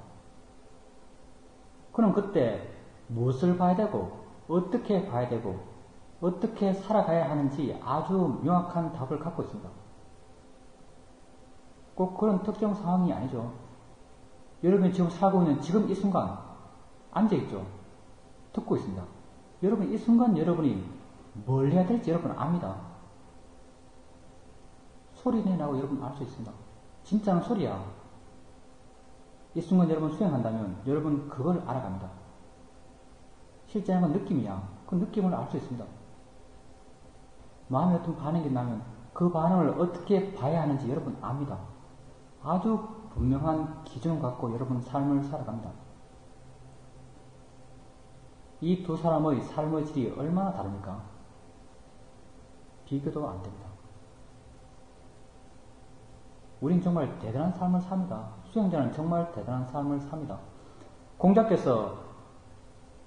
그는 그때 무엇을 봐야 되고 어떻게 봐야 되고 어떻게 살아가야 하는지 아주 명확한 답을 갖고 있습니다. 꼭 그런 특정 상황이 아니죠. 여러분이 지금 살고 있는 지금 이 순간 앉아있죠. 듣고 있습니다. 여러분 이 순간 여러분이 뭘 해야 될지 여러분 압니다. 소리 내라고 여러분 알 수 있습니다. 진짜는 소리야. 이 순간 여러분 수행한다면 여러분 그걸 알아갑니다. 실제는 건 느낌이야. 그 느낌을 알 수 있습니다. 마음에 어떤 반응이 나면 그 반응을 어떻게 봐야 하는지 여러분 압니다. 아주 분명한 기준을 갖고 여러분 삶을 살아갑니다. 이 두 사람의 삶의 질이 얼마나 다릅니까? 비교도 안 됩니다. 우린 정말 대단한 삶을 삽니다. 수행자는 정말 대단한 삶을 삽니다. 공자께서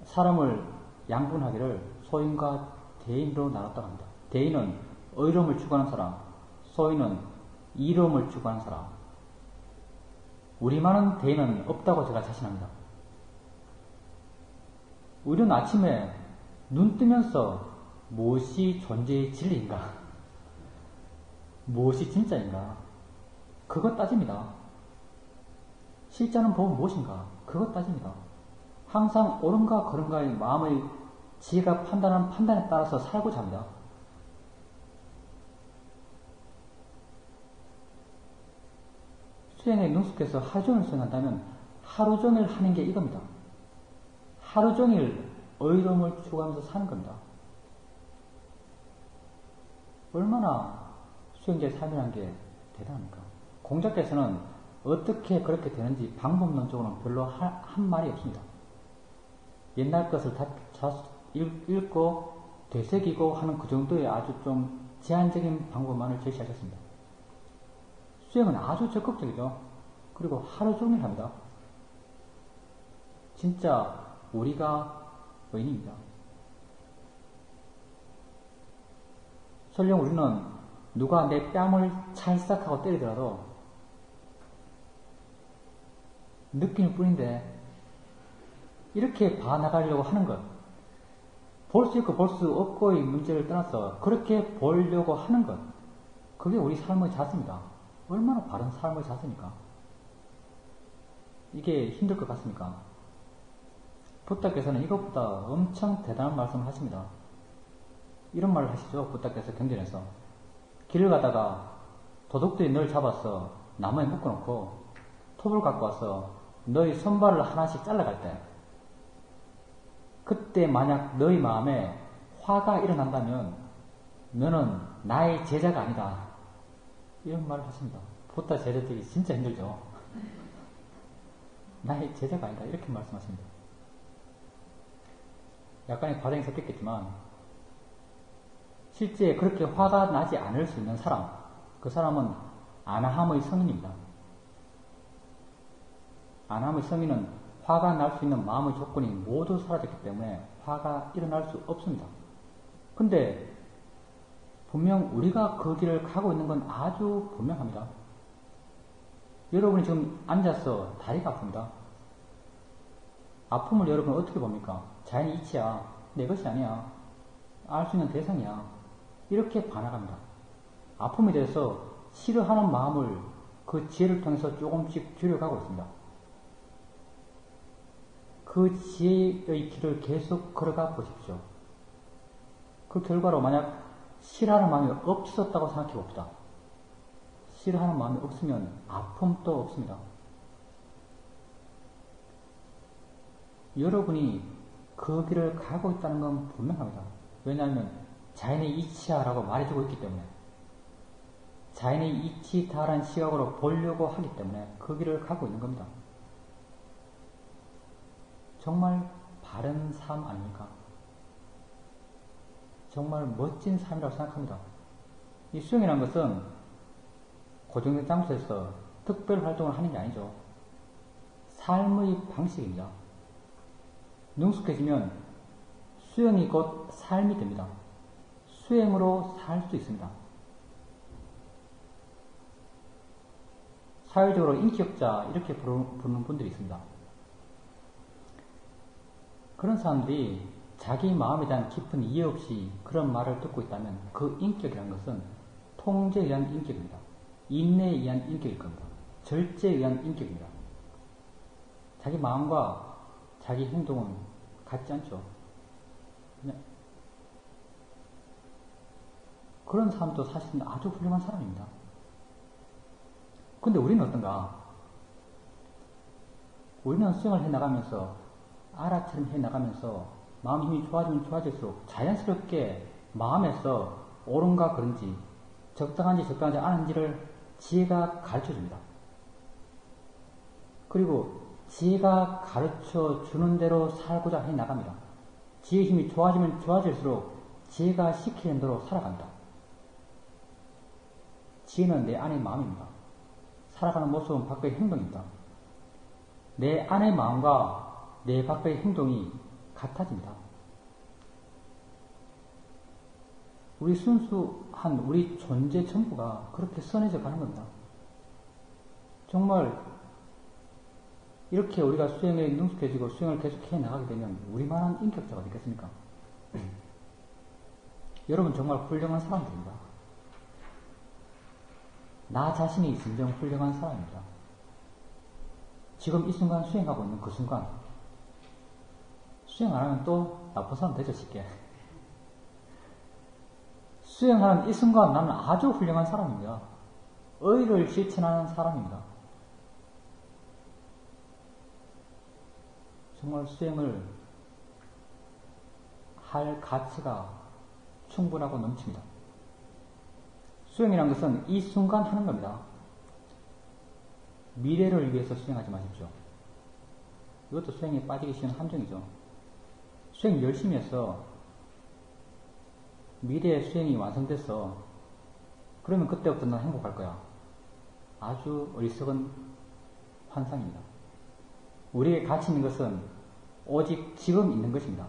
사람을 양분하기를 소인과 대인으로 나눴다고 합니다. 대인은 의로움을 추구하는 사람, 소인은 이로움을 추구하는 사람. 우리만은 대인은 없다고 제가 자신합니다. 우리는 아침에 눈 뜨면서 무엇이 존재의 진리인가? 무엇이 진짜인가? 그것 따집니다. 실자는 보면 무엇인가? 그것 따집니다. 항상 옳은가 그른가의 마음의 지혜가 판단하는 판단에 따라서 살고자 합니다. 수행에 능숙해서 하루 종일 수행한다면 하루 종일 하는 게 이겁니다. 하루 종일 의로움을 추구하면서 사는 겁니다. 얼마나 수행자의 삶이라는 게 대단합니까? 공자께서는 어떻게 그렇게 되는지 방법론적으로는 별로 한 말이 없습니다. 옛날 것을 다 읽고 되새기고 하는 그 정도의 아주 좀 제한적인 방법만을 제시하셨습니다. 수행은 아주 적극적이죠. 그리고 하루 종일 합니다. 진짜 우리가 의인입니다. 설령 우리는 누가 내 뺨을 찰싹하고 때리더라도 느낌일 뿐인데 이렇게 봐나가려고 하는 것, 볼 수 있고 볼 수 없고의 문제를 떠나서 그렇게 보려고 하는 것, 그게 우리 삶의 자세입니다. 얼마나 바른 삶의 자세입니까? 이게 힘들 것 같습니까? 부다께서는 이것보다 엄청 대단한 말씀을 하십니다. 이런 말을 하시죠. 부다께서 경전에서 길을 가다가 도둑들이 널 잡아서 나무에 묶어놓고 톱을 갖고 와서 너의 손발을 하나씩 잘라갈 때, 그때 만약 너의 마음에 화가 일어난다면 너는 나의 제자가 아니다. 이런 말을 하십니다. 부다 제자들이 진짜 힘들죠. 나의 제자가 아니다. 이렇게 말씀하십니다. 약간의 과정이 섞였겠지만 실제 그렇게 화가 나지 않을 수 있는 사람, 그 사람은 아나함의 성인입니다. 아나함의 성인은 화가 날 수 있는 마음의 조건이 모두 사라졌기 때문에 화가 일어날 수 없습니다. 근데 분명 우리가 그 길을 가고 있는 건 아주 분명합니다. 여러분이 지금 앉아서 다리가 아픕니다. 아픔을 여러분 어떻게 봅니까? 자연의 이치야. 내 것이 아니야. 알 수 있는 대상이야. 이렇게 반항합니다. 아픔에 대해서 싫어하는 마음을 그 지혜를 통해서 조금씩 줄여가고 있습니다. 그 지혜의 길을 계속 걸어가 보십시오. 그 결과로 만약 싫어하는 마음이 없었다고 생각해 봅시다. 싫어하는 마음이 없으면 아픔도 없습니다. 여러분이 그 길을 가고 있다는 건 분명합니다. 왜냐하면 자연의 이치야라고 말해주고 있기 때문에, 자연의 이치다라는 시각으로 보려고 하기 때문에 그 길을 가고 있는 겁니다. 정말 바른 삶 아닙니까? 정말 멋진 삶이라고 생각합니다. 이 수행이라는 것은 고정된 장소에서 특별 활동을 하는 게 아니죠. 삶의 방식입니다. 능숙해지면 수행이 곧 삶이 됩니다. 수행으로 살 수 있습니다. 사회적으로 인격자 이렇게 부르는 분들이 있습니다. 그런 사람들이 자기 마음에 대한 깊은 이해 없이 그런 말을 듣고 있다면 그 인격이라는 것은 통제에 의한 인격입니다. 인내에 의한 인격일 겁니다. 절제에 의한 인격입니다. 자기 마음과 자기 행동은 같지 않죠. 그런 사람도 사실은 아주 훌륭한 사람입니다. 근데 우리는 어떤가? 우리는 수행을 해나가면서, 아라처럼 해나가면서, 마음 힘이 좋아지면 좋아질수록 자연스럽게 마음에서 옳은가 그런지, 적당한지 적당하지 않은지를 지혜가 가르쳐 줍니다. 그리고 지혜가 가르쳐 주는 대로 살고자 해 나갑니다. 지혜 힘이 좋아지면 좋아질수록 지혜가 시키는 대로 살아간다. 지혜는 내 안의 마음입니다. 살아가는 모습은 밖의 행동입니다. 내 안의 마음과 내 밖의 행동이 같아집니다. 우리 순수한 우리 존재 전부가 그렇게 선해져 가는 겁니다. 정말 이렇게 우리가 수행에 능숙해지고 수행을 계속해 나가게 되면 우리만한 인격자가 되겠습니까? 여러분 정말 훌륭한 사람들입니다. 나 자신이 진정 훌륭한 사람입니다. 지금 이 순간 수행하고 있는 그 순간 수행 안 하면 또 나쁜 사람 되죠, 쉽게. 수행하는 이 순간 나는 아주 훌륭한 사람입니다. 의를 실천하는 사람입니다. 정말 수행을 할 가치가 충분하고 넘칩니다. 수행이란 것은 이 순간 하는 겁니다. 미래를 위해서 수행하지 마십시오. 이것도 수행에 빠지기 쉬운 함정이죠. 수행 열심히 해서 미래의 수행이 완성됐어. 그러면 그때부터 난 행복할 거야. 아주 어리석은 환상입니다. 우리에게 가치 있는 것은 오직 지금 있는 것입니다.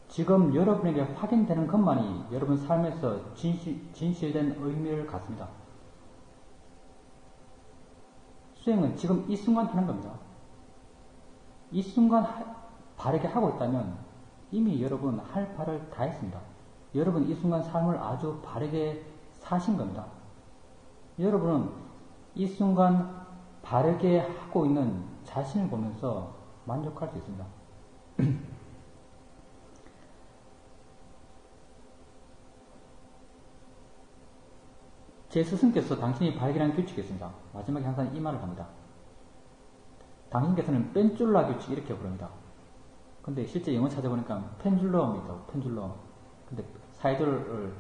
지금 여러분에게 확인되는 것만이 여러분 삶에서 진실된 의미를 갖습니다. 수행은 지금 이 순간 하는 겁니다. 이 순간 바르게 하고 있다면 이미 여러분 할 바를 다 했습니다. 여러분 이 순간 삶을 아주 바르게 사신 겁니다. 여러분은 이 순간 바르게 하고 있는 자신을 보면서 만족할 수 있습니다. 제 스승께서 당신이 바르게라는 규칙이 있습니다. 마지막에 항상 이 말을 합니다. 당신께서는 펜줄라 규칙 이렇게 부릅니다. 근데 실제 영어 찾아보니까 펜줄럼이라고, 펜줄럼. 근데 사이들을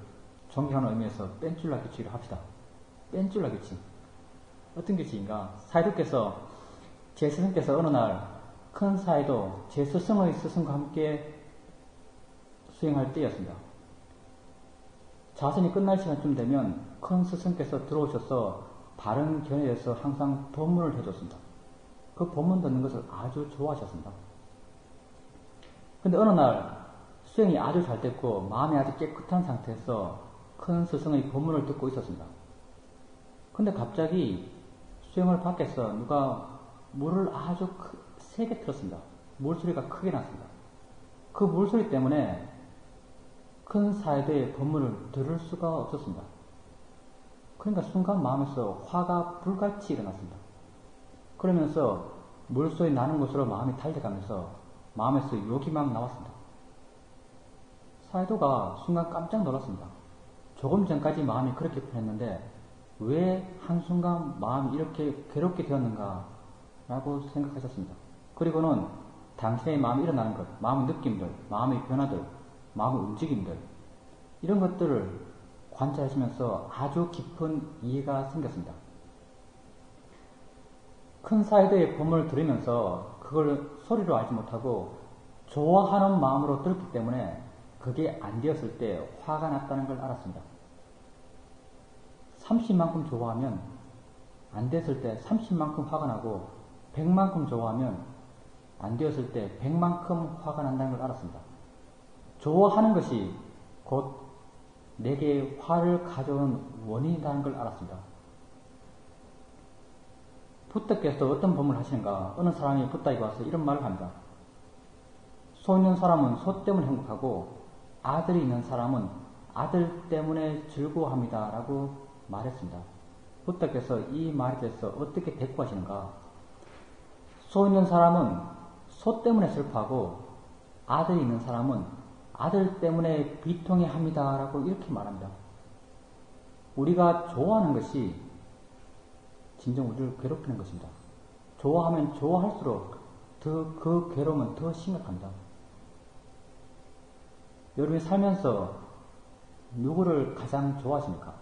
존경하는 의미에서 펜줄라 규칙을 합시다. 펜줄라 규칙. 어떤 규칙인가? 사이도께서, 제 스승께서 어느 날 큰 사이도 제 스승의 스승과 함께 수행할 때였습니다. 자선이 끝날 시간쯤 되면 큰 스승께서 들어오셔서 바른 견해에서 항상 법문을 해줬습니다. 그 법문 듣는 것을 아주 좋아하셨습니다. 근데 어느 날 수행이 아주 잘 됐고 마음이 아주 깨끗한 상태에서 큰 스승의 법문을 듣고 있었습니다. 근데 갑자기 수행을 밖에서 누가 물을 아주 세게 틀었습니다. 물소리가 크게 났습니다. 그 물소리 때문에 큰 사이드의 법문을 들을 수가 없었습니다. 그러니까 순간 마음에서 화가 불같이 일어났습니다. 그러면서 물소리 나는 곳으로 마음이 달려가면서 마음에서 욕이 막 나왔습니다. 사이도가 순간 깜짝 놀랐습니다. 조금 전까지 마음이 그렇게 편했는데 왜 한순간 마음이 이렇게 괴롭게 되었는가 라고 생각하셨습니다. 그리고는 당신의 마음이 일어나는 것, 마음의 느낌들, 마음의 변화들, 마음의 움직임들 이런 것들을 관찰하시면서 아주 깊은 이해가 생겼습니다. 큰 사이드의 법문을 들으면서 그걸 소리로 알지 못하고 좋아하는 마음으로 들었기 때문에 그게 안 되었을 때 화가 났다는 걸 알았습니다. 30만큼 좋아하면 안 됐을 때 30만큼 화가 나고 100만큼 좋아하면 안 되었을 때 100만큼 화가 난다는 걸 알았습니다. 좋아하는 것이 곧 내게 화를 가져오는 원인이라는 걸 알았습니다. 부처께서 어떤 법문을 하시는가? 어느 사람이 부처에게 와서 이런 말을 합니다. 소 있는 사람은 소 때문에 행복하고 아들이 있는 사람은 아들 때문에 즐거워합니다. 라고 말했습니다. 부처께서 이 말에 대해서 어떻게 대꾸하시는가? 소 있는 사람은 소 때문에 슬퍼하고 아들이 있는 사람은 아들 때문에 비통해합니다. 라고 이렇게 말합니다. 우리가 좋아하는 것이 진정 우리를 괴롭히는 것입니다. 좋아하면 좋아할수록 그 괴로움은 더 심각합니다. 여러분이 살면서 누구를 가장 좋아하십니까?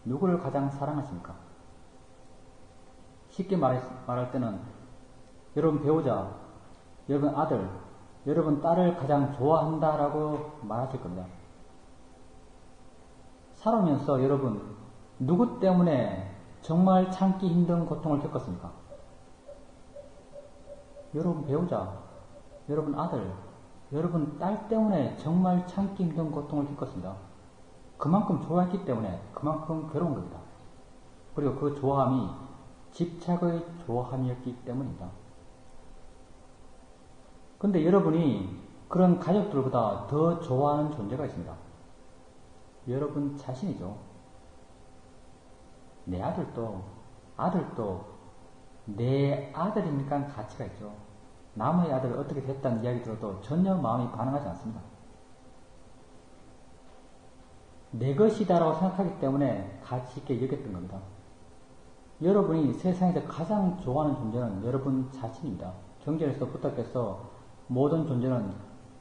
누구를 가장 사랑하십니까? 쉽게 말할 때는 여러분 배우자, 여러분 아들, 여러분 딸을 가장 좋아한다라고 말하실 겁니다. 살아오면서 여러분 누구 때문에 정말 참기 힘든 고통을 겪었습니까? 여러분 배우자, 여러분 아들, 여러분 딸 때문에 정말 참기 힘든 고통을 겪었습니다. 그만큼 좋아했기 때문에 그만큼 괴로운 겁니다. 그리고 그 좋아함이 집착의 좋아함이었기 때문입니다. 근데 여러분이 그런 가족들보다 더 좋아하는 존재가 있습니다. 여러분 자신이죠. 내 아들도 내 아들이니까 가치가 있죠. 남의 아들이 어떻게 됐다는 이야기 들어도 전혀 마음이 반응하지 않습니다. 내 것이다라고 생각하기 때문에 가치 있게 여겼던 겁니다. 여러분이 세상에서 가장 좋아하는 존재는 여러분 자신입니다. 경전에서 부탁해서 모든 존재는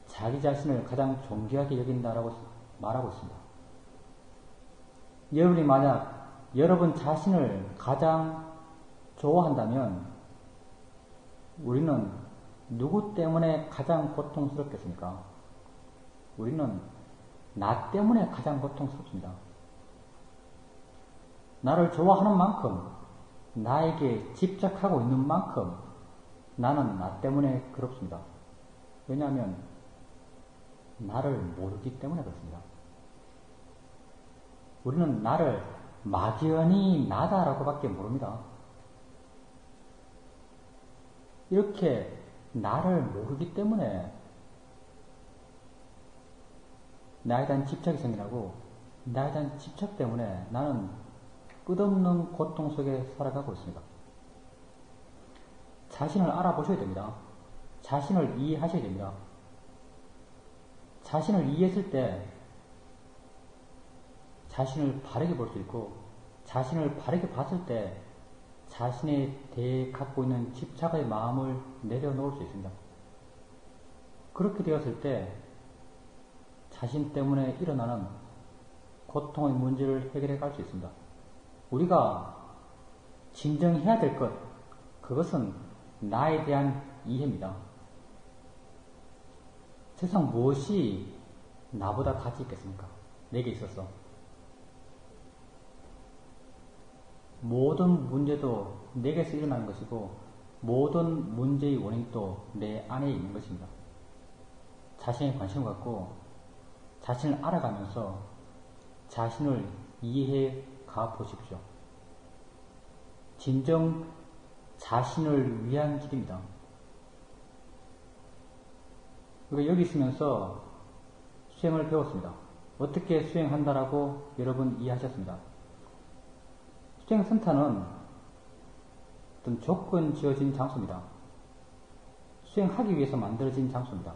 자기 자신을 가장 존귀하게 여긴다라고 말하고 있습니다. 여러분이 만약 여러분 자신을 가장 좋아한다면 우리는 누구 때문에 가장 고통스럽겠습니까? 우리는 나 때문에 가장 고통스럽습니다. 나를 좋아하는 만큼, 나에게 집착하고 있는 만큼 나는 나 때문에 괴롭습니다. 왜냐하면 나를 모르기 때문에 그렇습니다. 우리는 나를 막연히 나다라고 밖에 모릅니다. 이렇게 나를 모르기 때문에 나에 대한 집착이 생기고 나에 대한 집착 때문에 나는 끝없는 고통 속에 살아가고 있습니다. 자신을 알아보셔야 됩니다. 자신을 이해하셔야 됩니다. 자신을 이해했을 때 자신을 바르게 볼 수 있고 자신을 바르게 봤을 때 자신에 대해 갖고 있는 집착의 마음을 내려놓을 수 있습니다. 그렇게 되었을 때 자신 때문에 일어나는 고통의 문제를 해결해 갈 수 있습니다. 우리가 진정해야 될 것, 그것은 나에 대한 이해입니다. 세상 무엇이 나보다 가치 있겠습니까? 내게 있어서. 모든 문제도 내게서 일어나는 것이고 모든 문제의 원인도 내 안에 있는 것입니다. 자신에 관심을 갖고 자신을 알아가면서 자신을 이해해 가 보십시오. 진정 자신을 위한 길입니다. 그리고 여기 있으면서 수행을 배웠습니다. 어떻게 수행한다라고 여러분 이해하셨습니다. 수행센터는 어떤 조건 지어진 장소입니다. 수행하기 위해서 만들어진 장소입니다.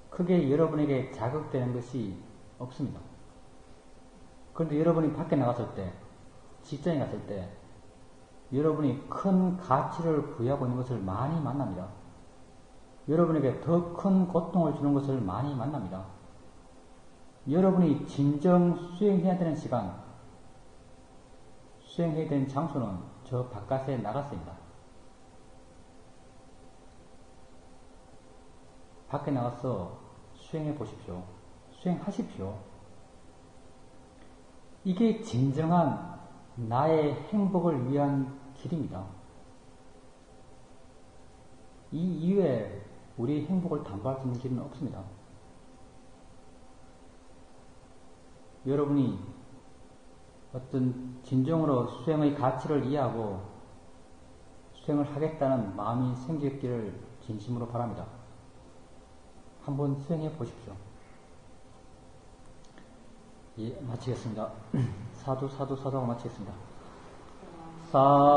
크게 여러분에게 자극되는 것이 없습니다. 그런데 여러분이 밖에 나갔을 때, 직장에 갔을 때 여러분이 큰 가치를 부여하고 있는 것을 많이 만납니다. 여러분에게 더 큰 고통을 주는 것을 많이 만납니다. 여러분이 진정 수행해야 되는 시간, 수행해야 되는 장소는 저 바깥에 나갔습니다. 밖에 나가서 수행해 보십시오. 수행하십시오. 이게 진정한 나의 행복을 위한 길입니다. 이 이외에 우리의 행복을 담보할 수 있는 길은 없습니다. 여러분이 어떤 진정으로 수행의 가치를 이해하고 수행을 하겠다는 마음이 생겼기를 진심으로 바랍니다. 한번 수행해 보십시오. 예, 마치겠습니다. 사두 하고 마치겠습니다. 사두